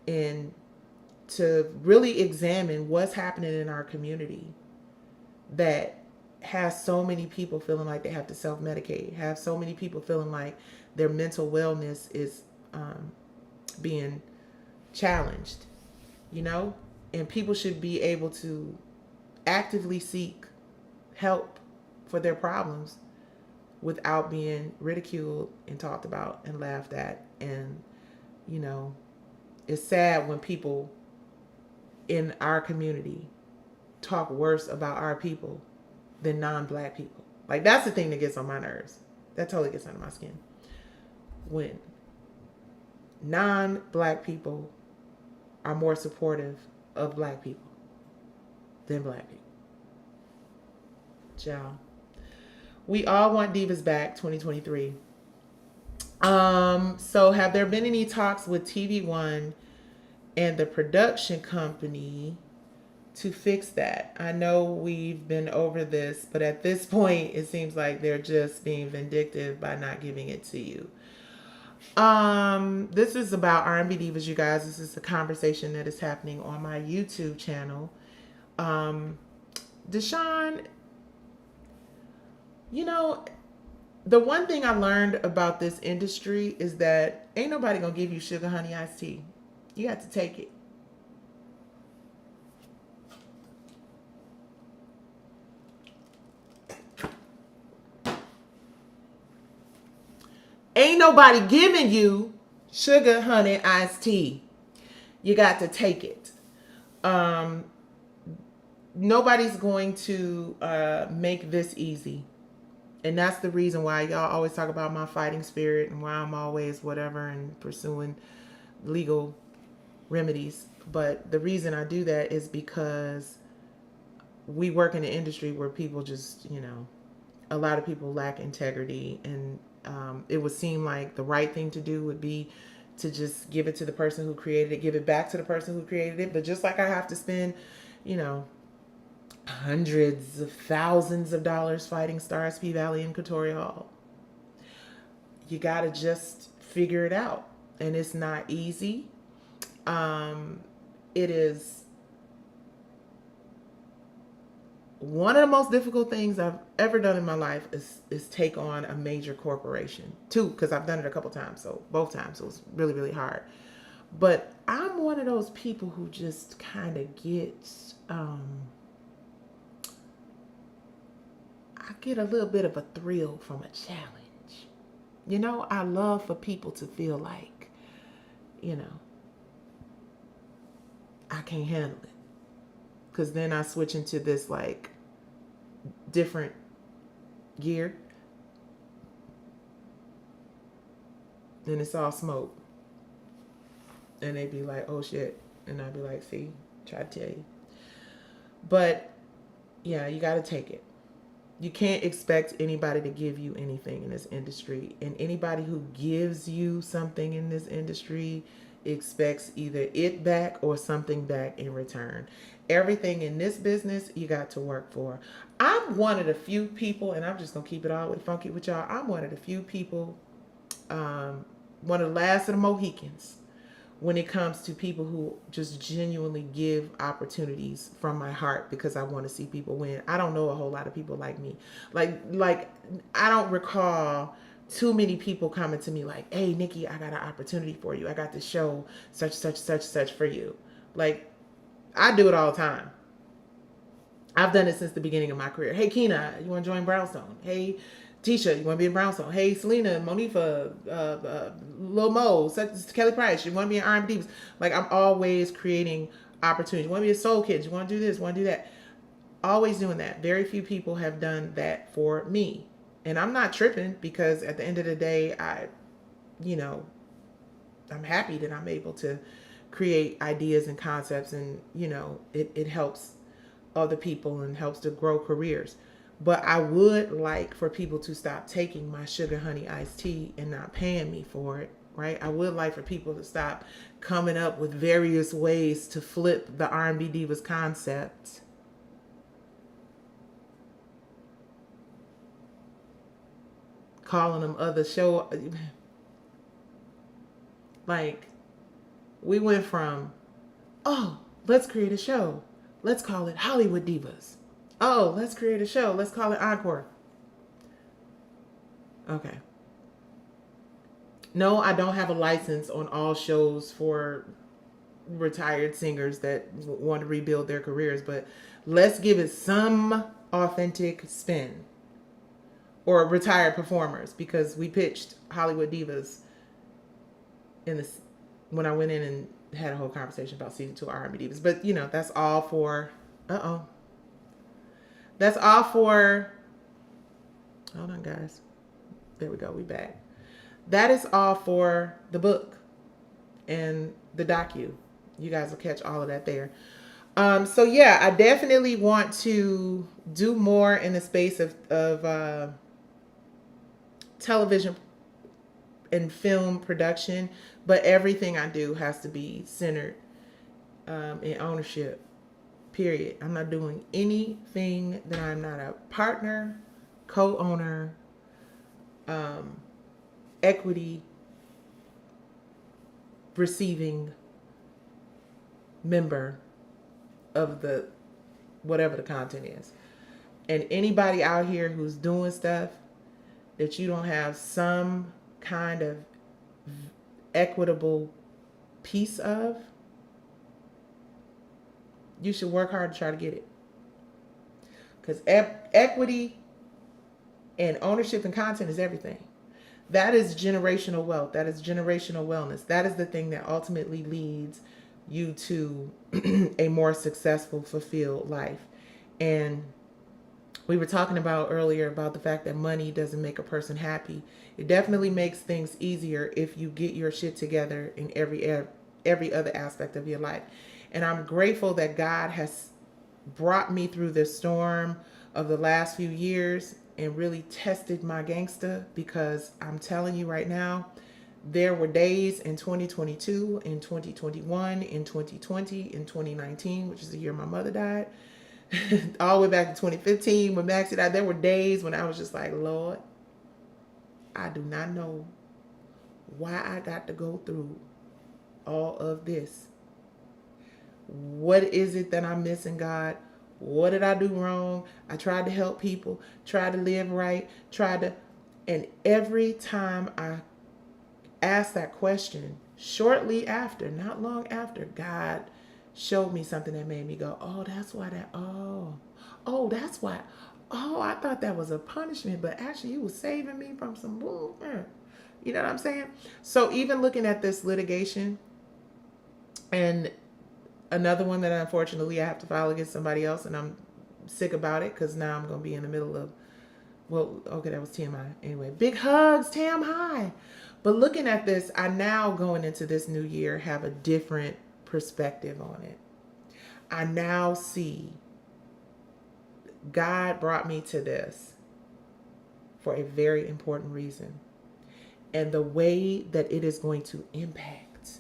and to really examine what's happening in our community that has so many people feeling like they have to self-medicate, have so many people feeling like their mental wellness is being challenged, and people should be able to actively seek help for their problems without being ridiculed and talked about and laughed at. And it's sad when people in our community talk worse about our people than non-black people. Like, that's the thing that gets on my nerves. That totally gets under my skin. When non-black people are more supportive of black people than black people. Ciao. We all want Divas back 2023. So have there been any talks with TV One and the production company to fix that? I know we've been over this, but at this point, it seems like they're just being vindictive by not giving it to you. This is about R&B Divas, you guys. This is a conversation that is happening on my YouTube channel. Deshaun, the one thing I learned about this industry is that ain't nobody gonna give you sugar honey iced tea. You got to take it. Ain't nobody giving you sugar honey iced tea. You got to take it. Nobody's going to make this easy. And that's the reason why y'all always talk about my fighting spirit and why I'm always whatever and pursuing legal remedies. But the reason I do that is because we work in an industry where people just, a lot of people lack integrity. And it would seem like the right thing to do would be to just give it to the person who created it, give it back to the person who created it. But just like I have to spend, hundreds of thousands of dollars fighting Stars P Valley and Katori Hall, you gotta just figure it out. And it's not easy. It is one of the most difficult things I've ever done in my life is take on a major corporation. Two, because I've done it a couple times, so both times it was really, really hard. But I'm one of those people who just kind of gets I get a little bit of a thrill from a challenge. I love for people to feel like, I can't handle it. Because then I switch into this like different gear. Then it's all smoke. And they be like, oh shit. And I'd be like, see, try to tell you. But yeah, you got to take it. You can't expect anybody to give you anything in this industry. And anybody who gives you something in this industry expects either it back or something back in return. Everything in this business you got to work for. I'm one of the few people, and I'm just gonna keep it all with funky with y'all. I'm one of the few people, one of the last of the Mohicans when it comes to people who just genuinely give opportunities from my heart because I want to see people win. I don't know a whole lot of people like me. Like I don't recall too many people coming to me like, "Hey, Nikki, I got an opportunity for you. I got this show such for you." Like I do it all the time. I've done it since the beginning of my career. Hey, Keena, you want to join Brownstone? Hey, Tisha, you want to be in Brownstone? Hey, Selena, Monifa, Lil Mo, Kelly Price, you want to be in R&B Divas? Like, I'm always creating opportunities. You want to be a Soul Kid? You want to do this? Want to do that? Always doing that. Very few people have done that for me. And I'm not tripping because at the end of the day, you know, I'm happy that I'm able to create ideas and concepts and, it helps other people and helps to grow careers. But I would like for people to stop taking my sugar honey iced tea and not paying me for it, right? I would like for people to stop coming up with various ways to flip the R&B Divas concept. Calling them other show. Like, we went from, oh, let's create a show. Let's call it Hollywood Divas. Oh, let's create a show. Let's call it Encore. Okay. No, I don't have a license on all shows for retired singers that want to rebuild their careers, but let's give it some authentic spin. Or retired performers, because we pitched Hollywood Divas in this when I went in and had a whole conversation about season 2 R&B Divas. But that's all for that's all for hold on guys. There we go, we back. That is all for the book and the docu. You guys will catch all of that there. So yeah, I definitely want to do more in the space of television and film production, but everything I do has to be centered in ownership. Period. I'm not doing anything that I'm not a partner, co-owner, equity receiving member of the whatever the content is. And anybody out here who's doing stuff that you don't have some kind of equitable piece of, you should work hard to try to get it. Because equity and ownership and content is everything. That is generational wealth. That is generational wellness. That is the thing that ultimately leads you to a more successful, fulfilled life. And we were talking about earlier about the fact that money doesn't make a person happy. It definitely makes things easier if you get your shit together in every other aspect of your life. And I'm grateful that God has brought me through the storm of the last few years and really tested my gangsta, because I'm telling you right now, there were days in 2022, in 2021, in 2020, in 2019, which is the year my mother died, all the way back to 2015 when Maxie died. There were days when I was just like, Lord, I do not know why I got to go through all of this. What is it that I'm missing, God? What did I do wrong? I tried to help people, tried to live right, and every time I asked that question, shortly after, not long after, God showed me something that made me go, oh, that's why that's why. Oh, I thought that was a punishment, but actually you were saving me from some bull. You know what I'm saying? So even looking at this litigation, and another one that unfortunately I have to file against somebody else, and I'm sick about it because now I'm going to be in the middle of, well, okay, that was TMI. Anyway, big hugs, Tam High. But looking at this, I now going into this new year have a different perspective on it. I now see God brought me to this for a very important reason. And the way that it is going to impact,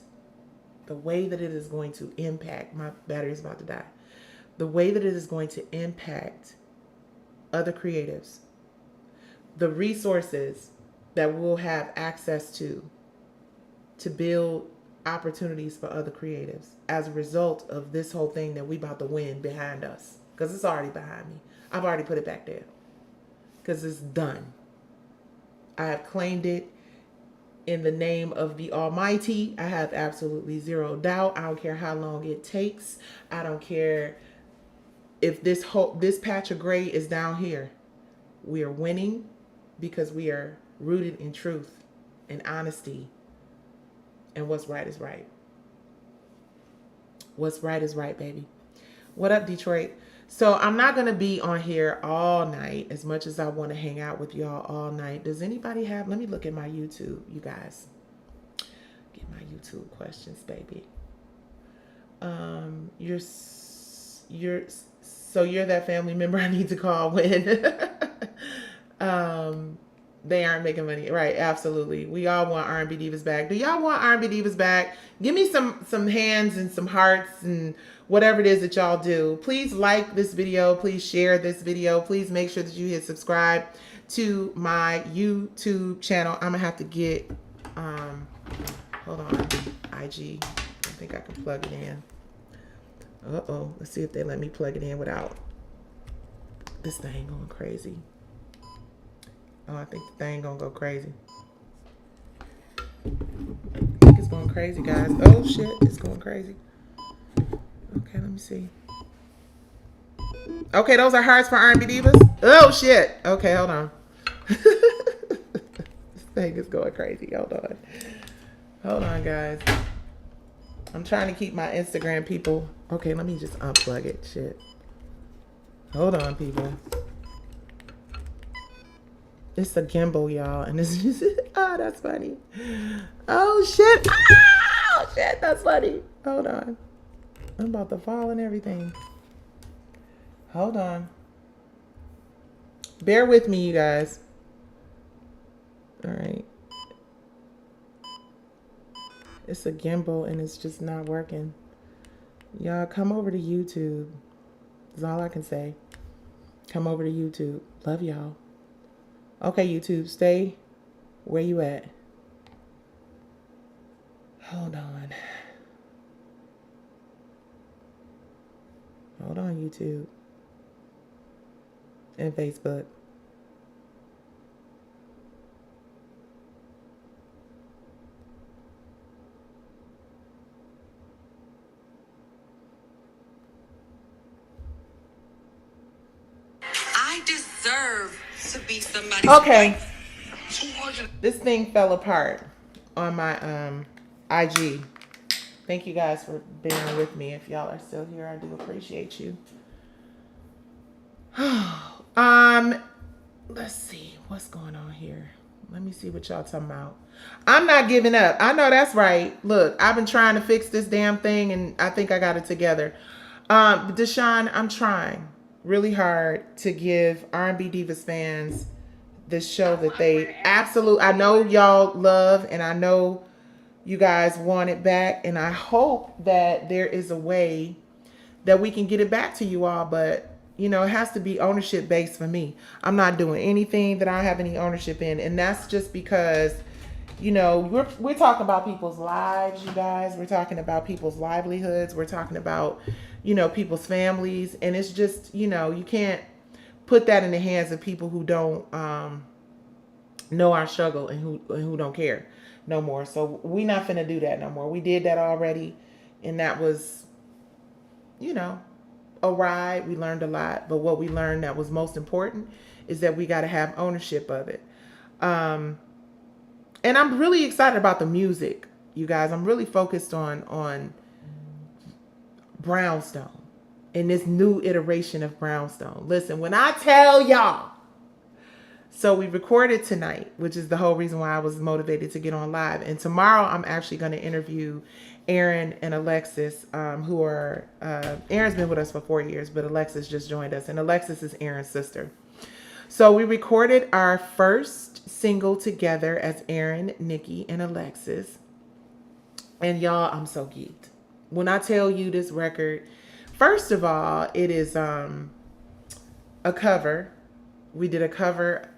my battery is about to die. The way that it is going to impact other creatives, the resources that we'll have access to build opportunities for other creatives as a result of this whole thing that we about to win behind us. Because it's already behind me. I've already put it back there. Because it's done. I have claimed it in the name of the Almighty. I have absolutely zero doubt. I don't care how long it takes. I don't care if this patch of gray is down here. We are winning because we are rooted in truth and honesty. And what's right is right. What's right is right, baby. What up, Detroit? So I'm not going to be on here all night as much as I want to hang out with y'all all night. Does anybody have, let me look at my YouTube, you guys. Get my YouTube questions, baby. You're that family member I need to call when they aren't making money. Right, absolutely. We all want R&B Divas back. Do y'all want R&B Divas back? Give me some hands and some hearts and whatever it is that y'all do. Please like this video. Please share this video. Please make sure that you hit subscribe to my YouTube channel. I'm gonna have to get hold on, IG. I think I can plug it in. Uh-oh. Let's see if they let me plug it in without this thing going crazy. Oh, I think the thing gonna go crazy. I think it's going crazy, guys. Oh shit, it's going crazy. Okay, let me see. Okay, those are hearts for R&B Divas. Oh shit. Okay, hold on. This thing is going crazy. Hold on, guys. I'm trying to keep my Instagram people. Okay, let me just unplug it. Shit. Hold on, people. It's a gimbal, y'all, and it's just, oh, that's funny. Oh, shit. Oh, shit, that's funny. Hold on. I'm about to fall and everything. Hold on. Bear with me, you guys. All right. It's a gimbal, and it's just not working. Y'all, come over to YouTube. That's all I can say. Come over to YouTube. Love y'all. Okay, YouTube, stay where you at. Hold on. Hold on, YouTube. And Facebook. I deserve to be somebody. Okay. This thing fell apart on my IG. Thank you guys for bearing with me. If y'all are still here, I do appreciate you. Let's see what's going on here. Let me see what y'all talking about. I'm not giving up. I know that's right. Look, I've been trying to fix this damn thing, and I think I got it together. Deshaun, I'm trying really hard to give R&B Divas fans this show that they absolutely, I know y'all love, and I know you guys want it back, and I hope that there is a way that we can get it back to you all, but you know, it has to be ownership based for me. I'm not doing anything that I have any ownership in, and that's just because, you know, we're talking about people's lives, you guys. We're talking about people's livelihoods. We're talking about, you know, people's families, and it's just, you know, you can't put that in the hands of people who don't know our struggle and who don't care no more. So we're not finna do that no more. We did that already, and that was, you know, a ride. We learned a lot, but what we learned that was most important is that we got to have ownership of it. And I'm really excited about the music, you guys. I'm really focused on Brownstone and this new iteration of Brownstone. Listen, when I tell y'all, so we recorded tonight, which is the whole reason why I was motivated to get on live. And tomorrow I'm actually going to interview Aaron and Alexis, who are Aaron's been with us for 4 years, but Alexis just joined us, and Alexis is Aaron's sister. So we recorded our first single together as Aaron, Nikki, and Alexis. And y'all, I'm so geeked. When I tell you this record, first of all, it is a cover. We did a cover.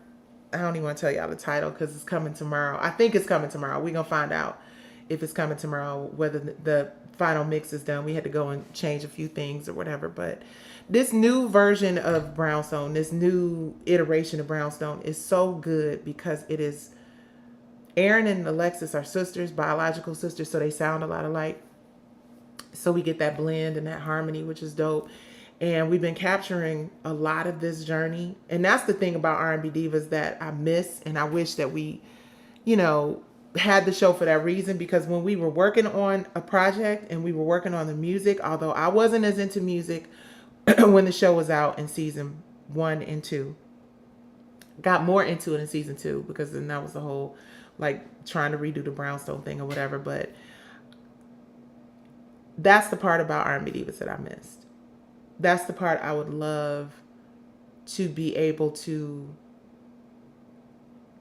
I don't even want to tell y'all the title because it's coming tomorrow. I think it's coming tomorrow. We're going to find out if it's coming tomorrow, whether the final mix is done. We had to go and change a few things or whatever. But this new version of Brownstone, this new iteration of Brownstone is so good because it is Aaron and Alexis are sisters, biological sisters, so they sound a lot alike. So we get that blend and that harmony, which is dope. And we've been capturing a lot of this journey. And that's the thing about R&B Divas that I miss. And I wish that we, had the show for that reason. Because when we were working on a project and we were working on the music, although I wasn't as into music when the show was out in season 1 and 2. Got more into it in season 2 because then that was the whole, trying to redo the Brownstone thing or whatever. But that's the part about R&B Divas that I missed. That's the part I would love to be able to,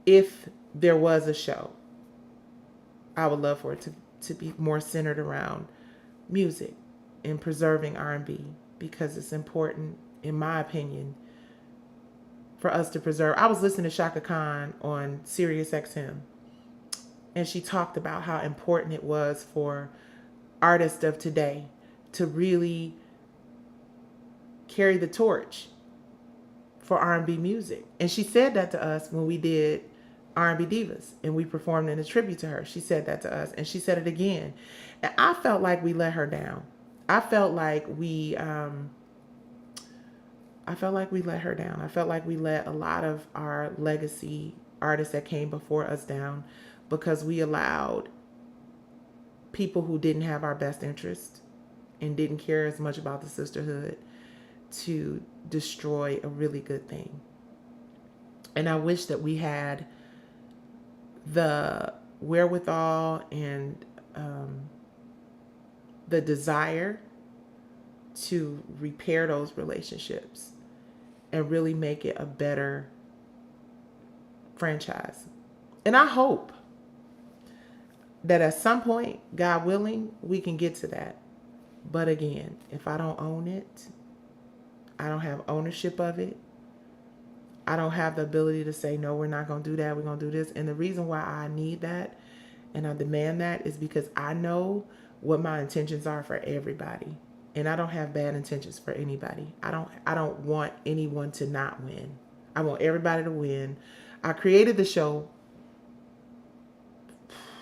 if there was a show, I would love for it to be more centered around music and preserving R&B because it's important, in my opinion, for us to preserve. I was listening to Shaka Khan on Sirius XM, and she talked about how important it was for artists of today to really carry the torch for R&B music. And she said that to us when we did R&B Divas and we performed in a tribute to her. She said that to us, and she said it again. And I felt like we let her down. I felt like we let her down. I felt like we let a lot of our legacy artists that came before us down because we allowed people who didn't have our best interest and didn't care as much about the sisterhood to destroy a really good thing. And I wish that we had the wherewithal and the desire to repair those relationships and really make it a better franchise. And I hope that at some point, God willing, we can get to that. But again, if I don't own it, I don't have ownership of it, I don't have the ability to say, no, we're not going to do that. We're going to do this. And the reason why I need that and I demand that is because I know what my intentions are for everybody. And I don't have bad intentions for anybody. I don't want anyone to not win. I want everybody to win. I created the show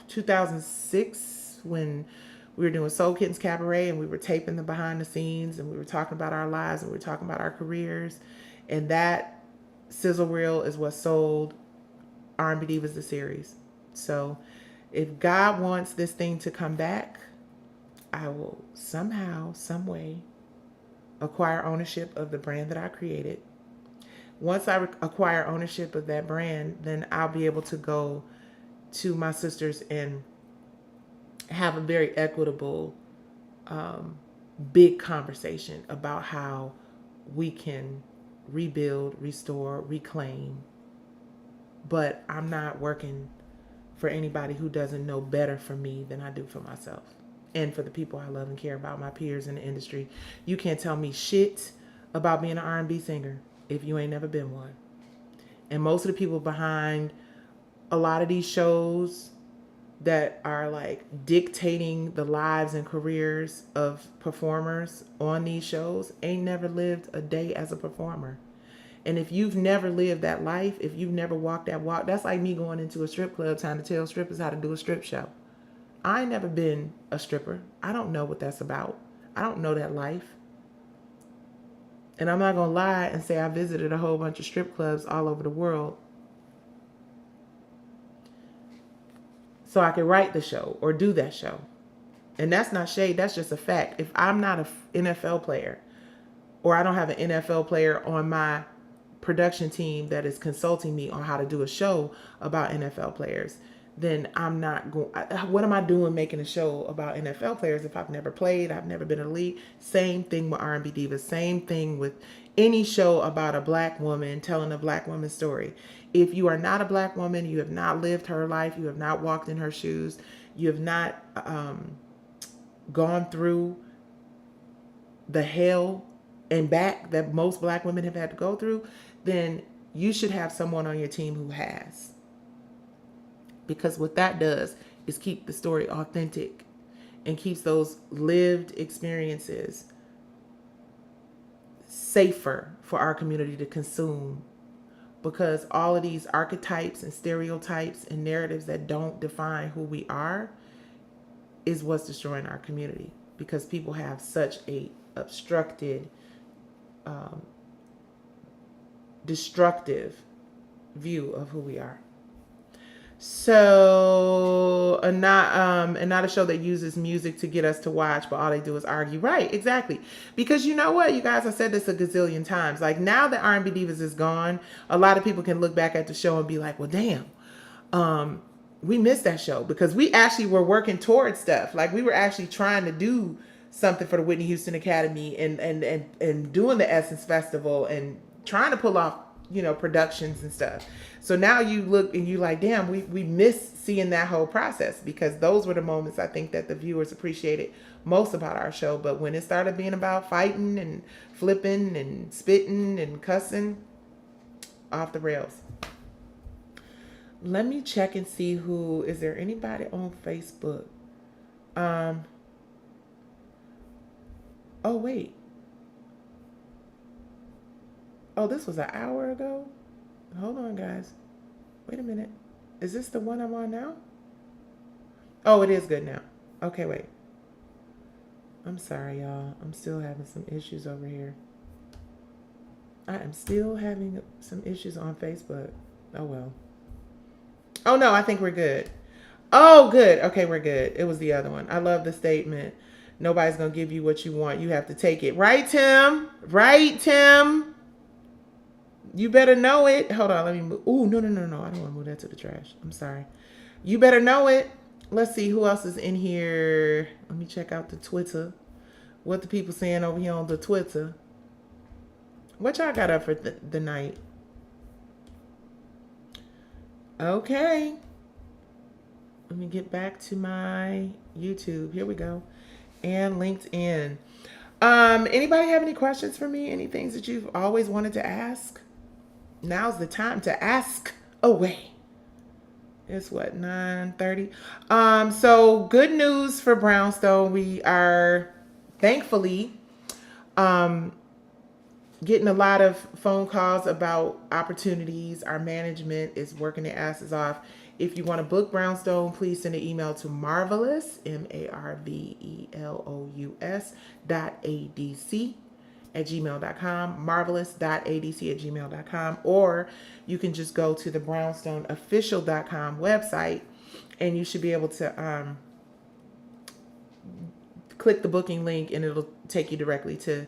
2006 when we were doing Soul Kittens Cabaret and we were taping the behind the scenes and we were talking about our lives and we were talking about our careers. And that sizzle reel is what sold R&B Divas the series. So if God wants this thing to come back, I will somehow, some way, acquire ownership of the brand that I created. Once I acquire ownership of that brand, then I'll be able to go to my sisters and have a very equitable, big conversation about how we can rebuild, restore, reclaim. But I'm not working for anybody who doesn't know better for me than I do for myself and for the people I love and care about, my peers in the industry. You can't tell me shit about being an R&B singer if you ain't never been one. And most of the people behind a lot of these shows that are dictating the lives and careers of performers on these shows ain't never lived a day as a performer. And if you've never lived that life, if you've never walked that walk, that's like me going into a strip club trying to tell strippers how to do a strip show. I ain't never been a stripper. I don't know what that's about. I don't know that life. And I'm not going to lie and say I visited a whole bunch of strip clubs all over the world so I could write the show or do that show. And that's not shade. That's just a fact. If I'm not an NFL player or I don't have an NFL player on my production team that is consulting me on how to do a show about NFL players, then I'm not going. What am I doing making a show about NFL players if I've never played? I've never been in a league. Same thing with R&B Divas. Same thing with any show about a black woman telling a black woman's story. If you are not a black woman, you have not lived her life, you have not walked in her shoes, you have not gone through the hell and back that most black women have had to go through, then you should have someone on your team who has. Because what that does is keep the story authentic and keeps those lived experiences safer for our community to consume. Because all of these archetypes and stereotypes and narratives that don't define who we are is what's destroying our community. Because people have such a obstructed, destructive view of who we are. So, and not a show that uses music to get us to watch, but all they do is argue. Right, exactly. Because you know what, you guys, I said this a gazillion times. Like, now that R&B Divas is gone, a lot of people can look back at the show and be like, well, damn, we missed that show, because we actually were working towards stuff. Like, we were actually trying to do something for the Whitney Houston Academy and doing the Essence Festival and trying to pull off, productions and stuff. So now you look and you like, damn, we miss seeing that whole process, because those were the moments I think that the viewers appreciated most about our show. But when it started being about fighting and flipping and spitting and cussing, off the rails. Let me check and see is there anybody on Facebook? Oh, wait. Oh, this was an hour ago? Hold on, guys. Wait a minute. Is this the one I'm on now? Oh, it is good now. Okay, wait. I'm sorry, y'all. I'm still having some issues over here. I am still having some issues on Facebook. Oh, well. Oh, no, I think we're good. Oh, good. Okay, we're good. It was the other one. I love the statement. Nobody's going to give you what you want. You have to take it. Right, Tim? Right, Tim? You better know it. Hold on, let me move. Ooh, no. I don't want to move that to the trash. I'm sorry. You better know it. Let's see who else is in here. Let me check out the Twitter. What the people saying over here on the Twitter. What y'all got up for the night? Okay. Let me get back to my YouTube. Here we go. And LinkedIn. Anybody have any questions for me? Any things that you've always wanted to ask? Now's the time to ask away. It's what, 9:30? So good news for Brownstone. We are thankfully getting a lot of phone calls about opportunities. Our management is working their asses off. If you want to book Brownstone, please send an email to marvelous, marvelous.adc@gmail.com, marvelous.adc@gmail.com, or you can just go to the brownstoneofficial.com website and you should be able to click the booking link and it'll take you directly to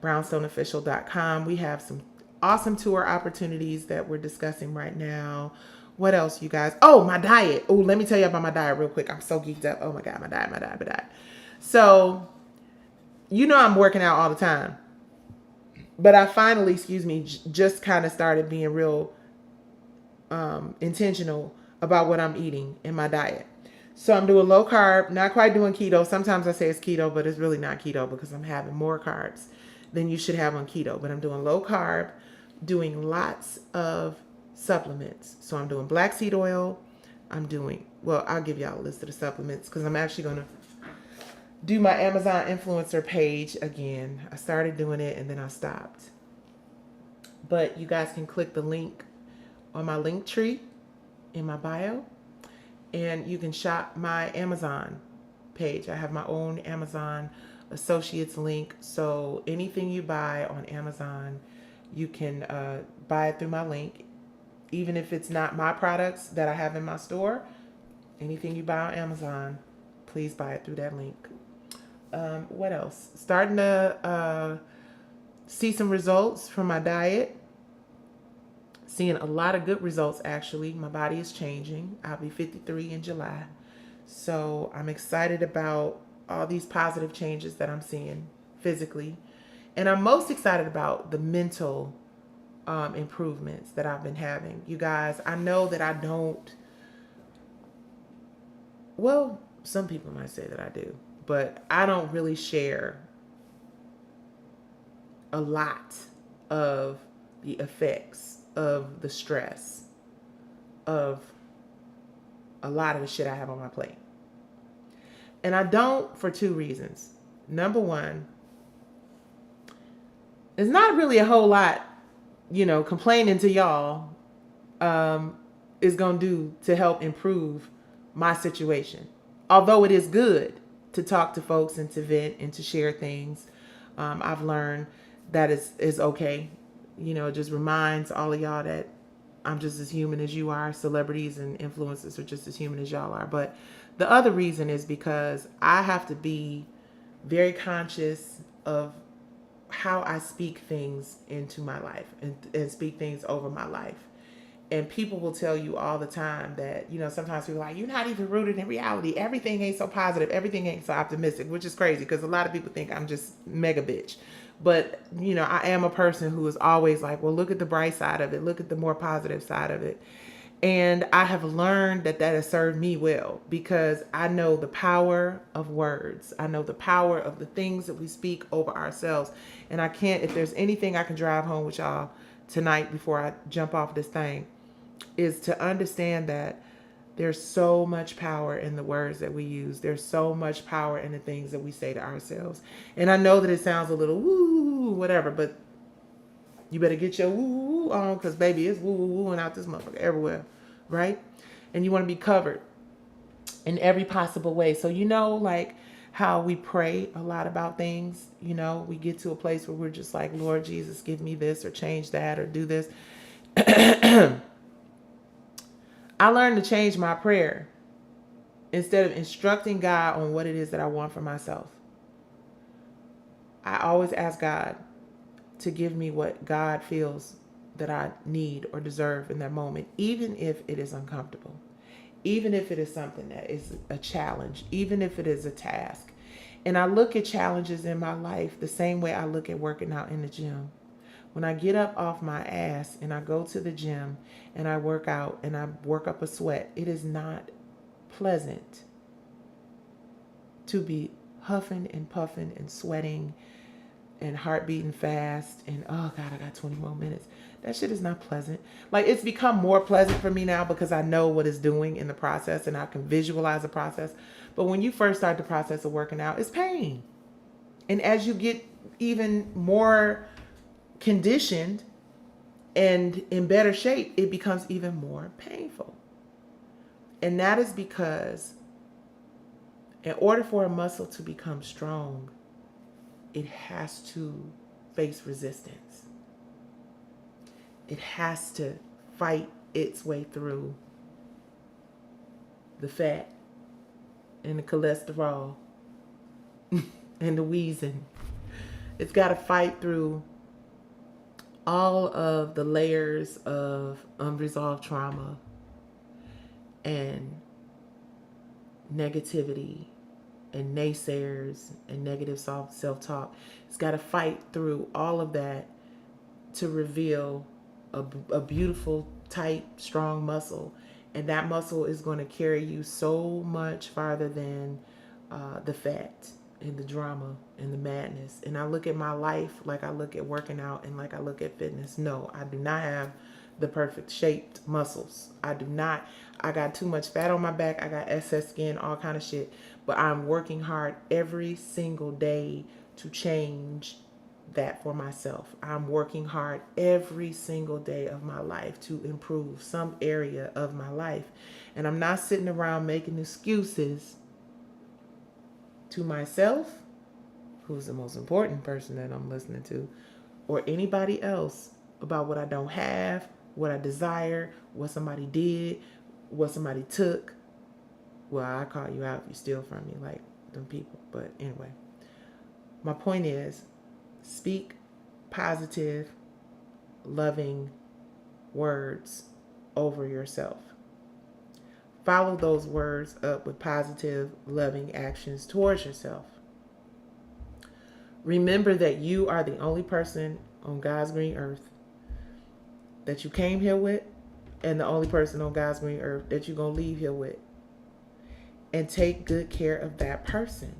brownstoneofficial.com. We have some awesome tour opportunities that we're discussing right now. What else, you guys? Oh, my diet. Oh, let me tell you about my diet real quick. I'm so geeked up. Oh my God, my diet. So, I'm working out all the time. But I finally, just kind of started being real intentional about what I'm eating in my diet. So I'm doing low carb, not quite doing keto. Sometimes I say it's keto, but it's really not keto because I'm having more carbs than you should have on keto. But I'm doing low carb, doing lots of supplements. So I'm doing black seed oil. I'll give y'all a list of the supplements because I'm actually going to do my Amazon influencer page again. I started doing it and then I stopped. But you guys can click the link on my link tree in my bio and you can shop my Amazon page. I have my own Amazon associates link. So anything you buy on Amazon, you can buy it through my link. Even if it's not my products that I have in my store, anything you buy on Amazon, please buy it through that link. What else? Starting to see some results from my diet. Seeing a lot of good results, actually. My body is changing. I'll be 53 in July. So I'm excited about all these positive changes that I'm seeing physically. And I'm most excited about the mental improvements that I've been having. You guys, I know that I don't, well, some people might say that I do, but I don't really share a lot of the effects of the stress of a lot of the shit I have on my plate. And I don't for two reasons. Number one, there's not really a whole lot, complaining to y'all is going to do to help improve my situation. Although it is good to talk to folks and to vent and to share things, I've learned that is okay. It just reminds all of y'all that I'm just as human as you are. Celebrities and influencers are just as human as y'all are. But the other reason is because I have to be very conscious of how I speak things into my life and speak things over my life. And people will tell you all the time that, sometimes people are like, you're not even rooted in reality. Everything ain't so positive. Everything ain't so optimistic, which is crazy because a lot of people think I'm just mega bitch. But, I am a person who is always like, well, look at the bright side of it. Look at the more positive side of it. And I have learned that has served me well because I know the power of words. I know the power of the things that we speak over ourselves. And if there's anything I can drive home with y'all tonight before I jump off this thing, is to understand that there's so much power in the words that we use. There's so much power in the things that we say to ourselves. And I know that it sounds a little woo, whatever, but you better get your woo on because, baby, it's woo and out this motherfucker everywhere, right? And you want to be covered in every possible way. So, like how we pray a lot about things, we get to a place where we're just like, Lord Jesus, give me this or change that or do this. I learned to change my prayer instead of instructing God on what it is that I want for myself. I always ask God to give me what God feels that I need or deserve in that moment, even if it is uncomfortable, even if it is something that is a challenge, even if it is a task. And I look at challenges in my life the same way I look at working out in the gym. When I get up off my ass and I go to the gym and I work out and I work up a sweat, it is not pleasant to be huffing and puffing and sweating and heart beating fast and, oh God, I got 20 more minutes. That shit is not pleasant. Like, it's become more pleasant for me now because I know what it's doing in the process and I can visualize the process. But when you first start the process of working out, it's pain. And as you get even more conditioned and in better shape, it becomes even more painful. And that is because in order for a muscle to become strong, it has to face resistance. It has to fight its way through the fat and the cholesterol and the wheezing. It's got to fight through all of the layers of unresolved trauma and negativity and naysayers and negative self-talk. It's got to fight through all of that to reveal a beautiful, tight, strong muscle. And that muscle is going to carry you so much farther than the fat and the drama and the madness. And I look at my life like I look at working out and like I look at fitness. No, I do not have the perfect shaped muscles. I do not. I got too much fat on my back. I got excess skin, all kind of shit. But I'm working hard every single day to change that for myself. I'm working hard every single day of my life to improve some area of my life. And I'm not sitting around making excuses to myself, who's the most important person that I'm listening to, or anybody else about what I don't have, what I desire, what somebody did, what somebody took. Well, I call you out if you steal from me, like them people. But anyway, my point is, speak positive, loving, words over yourself. Follow those words up with positive, loving actions towards yourself. Remember that you are the only person on God's green earth that you came here with, and the only person on God's green earth that you're going to leave here with. And take good care of that person.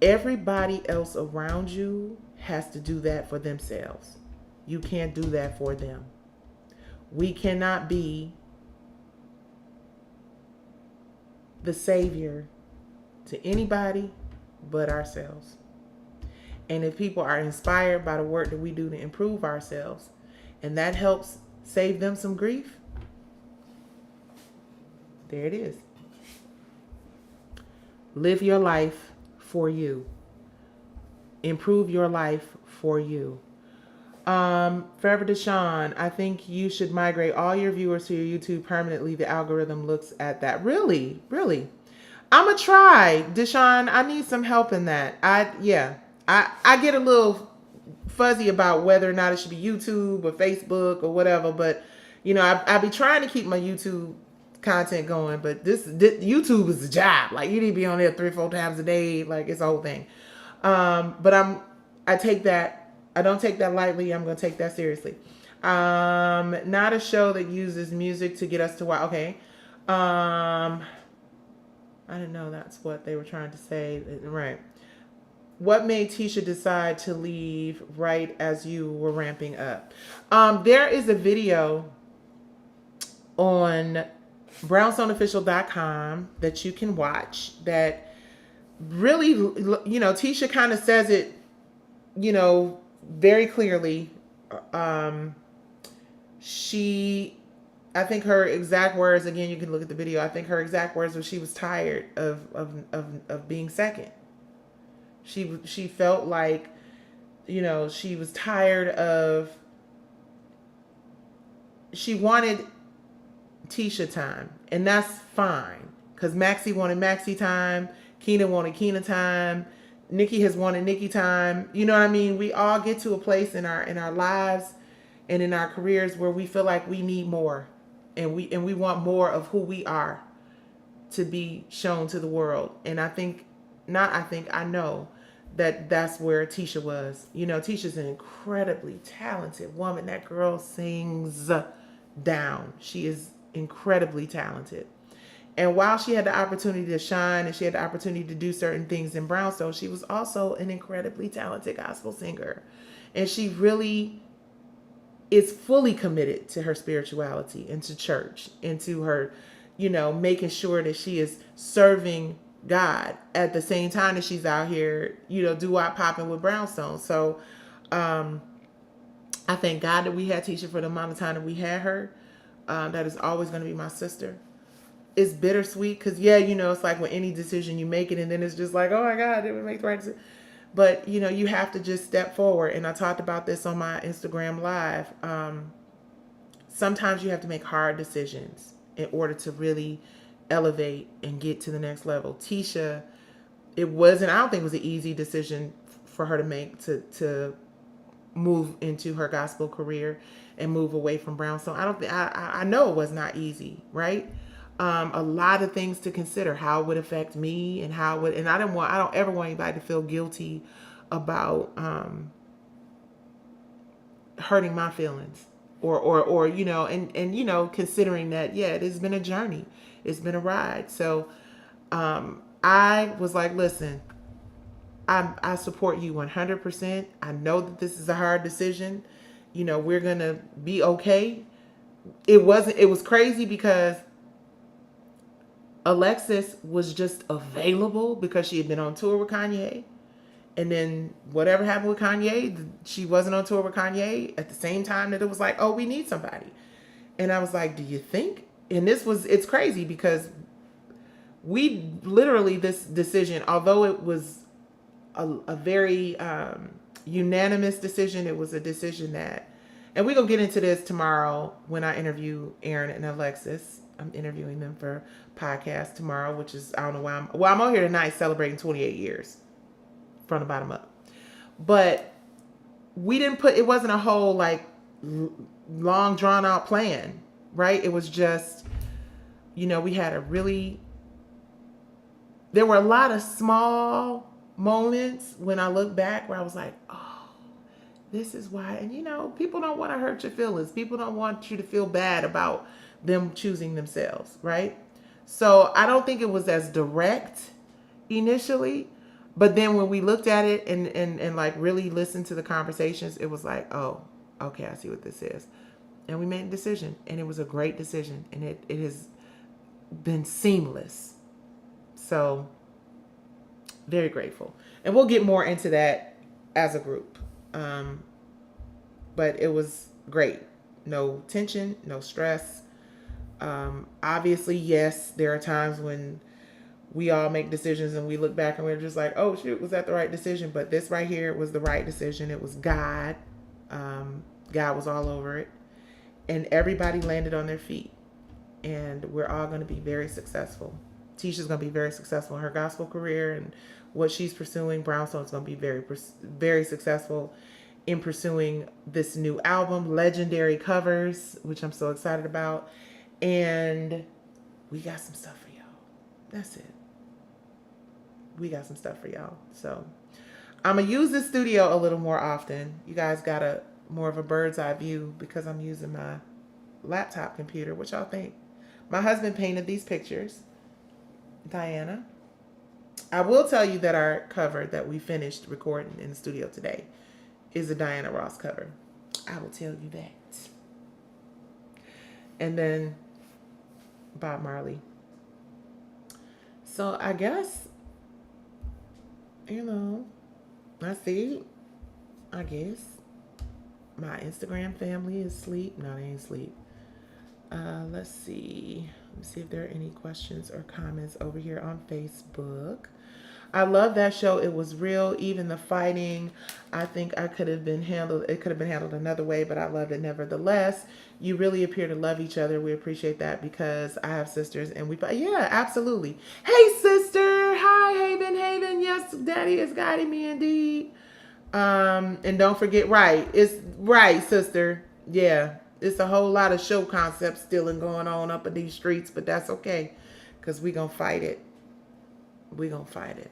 Everybody else around you has to do that for themselves. You can't do that for them. We cannot be the savior to anybody but ourselves. And if people are inspired by the work that we do to improve ourselves, and that helps save them some grief, there it is. Live your life for you. Improve your life for you. Forever Deshawn, I think you should migrate all your viewers to your YouTube permanently. The algorithm looks at that. Really? I'm gonna try, Deshawn. I need some help in that. I get a little fuzzy about whether or not it should be YouTube or Facebook or whatever, but I be trying to keep my YouTube content going, but this YouTube is a job. Like, you need to be on there 3 or 4 times a day. Like, it's a whole thing. But I take that. I don't take that lightly. I'm going to take that seriously. Not a show that uses music to get us to watch. Okay. I didn't know that's what they were trying to say. Right. What made Tisha decide to leave right as you were ramping up? There is a video on brownstoneofficial.com that you can watch that really, Tisha kind of says it, very clearly. I think her exact words, again, you can look at the video. I think her exact words was she was tired of being second. She felt like, she was tired of, she wanted Tisha time, and that's fine, because Maxie wanted Maxie time, Keena wanted Keena time, Nikki has wanted Nikki time. You know what I mean? We all get to a place in our lives and in our careers where we feel like we need more, and we want more of who we are to be shown to the world. And I know that that's where Tisha was. Tisha's an incredibly talented woman. That girl sings down. She is incredibly talented. And while she had the opportunity to shine and she had the opportunity to do certain things in Brownstone, she was also an incredibly talented gospel singer. And she really is fully committed to her spirituality and to church and to her, making sure that she is serving God at the same time that she's out here, doo-wop popping with Brownstone. So I thank God that we had Tisha for the amount of time that we had her. That is always going to be my sister. It's bittersweet because, it's like when any decision you make it, and then it's just like, oh my God, did we make the right decision? But, you have to just step forward. And I talked about this on my Instagram Live. Sometimes you have to make hard decisions in order to really elevate and get to the next level. Tisha, I don't think it was an easy decision for her to make to move into her gospel career and move away from Brownstone. I know it was not easy, right? A lot of things to consider, how it would affect me and I don't ever want anybody to feel guilty about hurting my feelings or considering that, it has been a journey. It's been a ride. So I was like, listen, I support you 100%. I know that this is a hard decision. We're going to be okay. It was crazy because Alexis was just available because she had been on tour with Kanye. And then whatever happened with Kanye, she wasn't on tour with Kanye at the same time that it was like, oh, we need somebody. And I was like, do you think? And it's crazy because we literally, this decision, although it was a very unanimous decision, it was a decision that, and we're going to get into this tomorrow when I interview Aaron and Alexis. I'm interviewing them for podcast tomorrow, which is, I don't know why I'm on here tonight celebrating 28 years from the bottom up. But it wasn't a whole like long drawn out plan, right? It was just, we had there were a lot of small moments when I look back where I was like, oh, this is why. And people don't want to hurt your feelings. People don't want you to feel bad about them choosing themselves, right? So I don't think it was as direct initially, but then when we looked at it and like really listened to the conversations, it was like, oh, okay, I see what this is. And we made a decision, and it was a great decision, and it has been seamless. So very grateful. And we'll get more into that as a group. But it was great. No tension, no stress. Obviously, yes, there are times when we all make decisions and we look back and we're just like, oh, shoot, was that the right decision? But this right here was the right decision. It was God. God was all over it. And everybody landed on their feet. And we're all going to be very successful. Tisha's going to be very successful in her gospel career and what she's pursuing. Brownstone's going to be very successful in pursuing this new album, Legendary Covers, which I'm so excited about. And we got some stuff for y'all. That's it. We got some stuff for y'all. So I'm going to use this studio a little more often. You guys got more of a bird's eye view because I'm using my laptop computer. What y'all think? My husband painted these pictures. Diana. I will tell you that our cover that we finished recording in the studio today is a Diana Ross cover. I will tell you that. And then Bob Marley. So I guess, I see. I guess my Instagram family is asleep. No, they ain't asleep. Let's see. Let me see if there are any questions or comments over here on Facebook. I love that show. It was real. Even the fighting, I think it could have been handled another way, but I loved it nevertheless. You really appear to love each other. We appreciate that because I have sisters and yeah, absolutely. Hey, sister. Hi, Haven. Yes, Daddy is guiding me indeed. And don't forget, it's right, sister. Yeah, it's a whole lot of show concepts still going on up in these streets, but that's okay because we gonna fight it. We gonna fight it.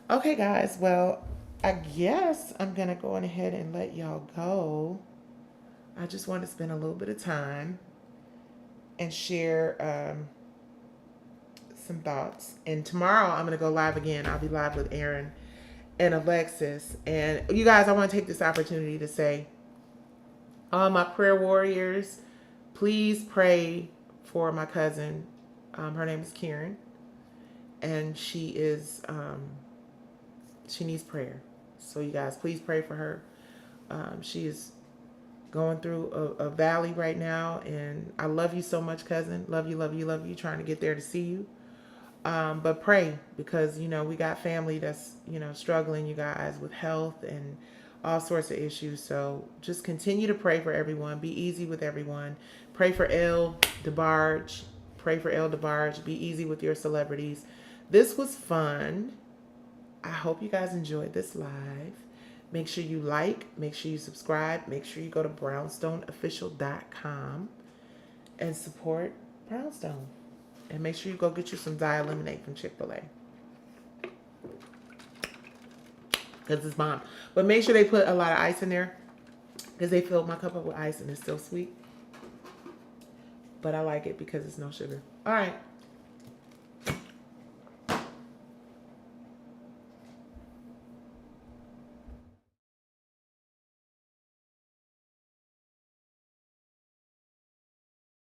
Okay, guys. Well, I guess I'm gonna go on ahead and let y'all go. I just want to spend a little bit of time and share some thoughts. And tomorrow I'm gonna go live again. I'll be live with Aaron and Alexis. And you guys, I want to take this opportunity to say, all my prayer warriors, please pray for my cousin. Her name is Karen. And she needs prayer. So you guys, please pray for her. She is going through a valley right now. And I love you so much, cousin. Love you. Trying to get there to see you. But pray because, we got family that's, struggling, you guys, with health and all sorts of issues. So just continue to pray for everyone. Be easy with everyone. Pray for Elle DeBarge. Be easy with your celebrities. This was fun. I hope you guys enjoyed this live. Make sure you like, make sure you subscribe, make sure you go to brownstoneofficial.com and support Brownstone. And make sure you go get you some Diet Lemonade from Chick-fil-A. Because it's bomb. But make sure they put a lot of ice in there. Because they filled my cup up with ice and it's still sweet. But I like it because it's no sugar. All right.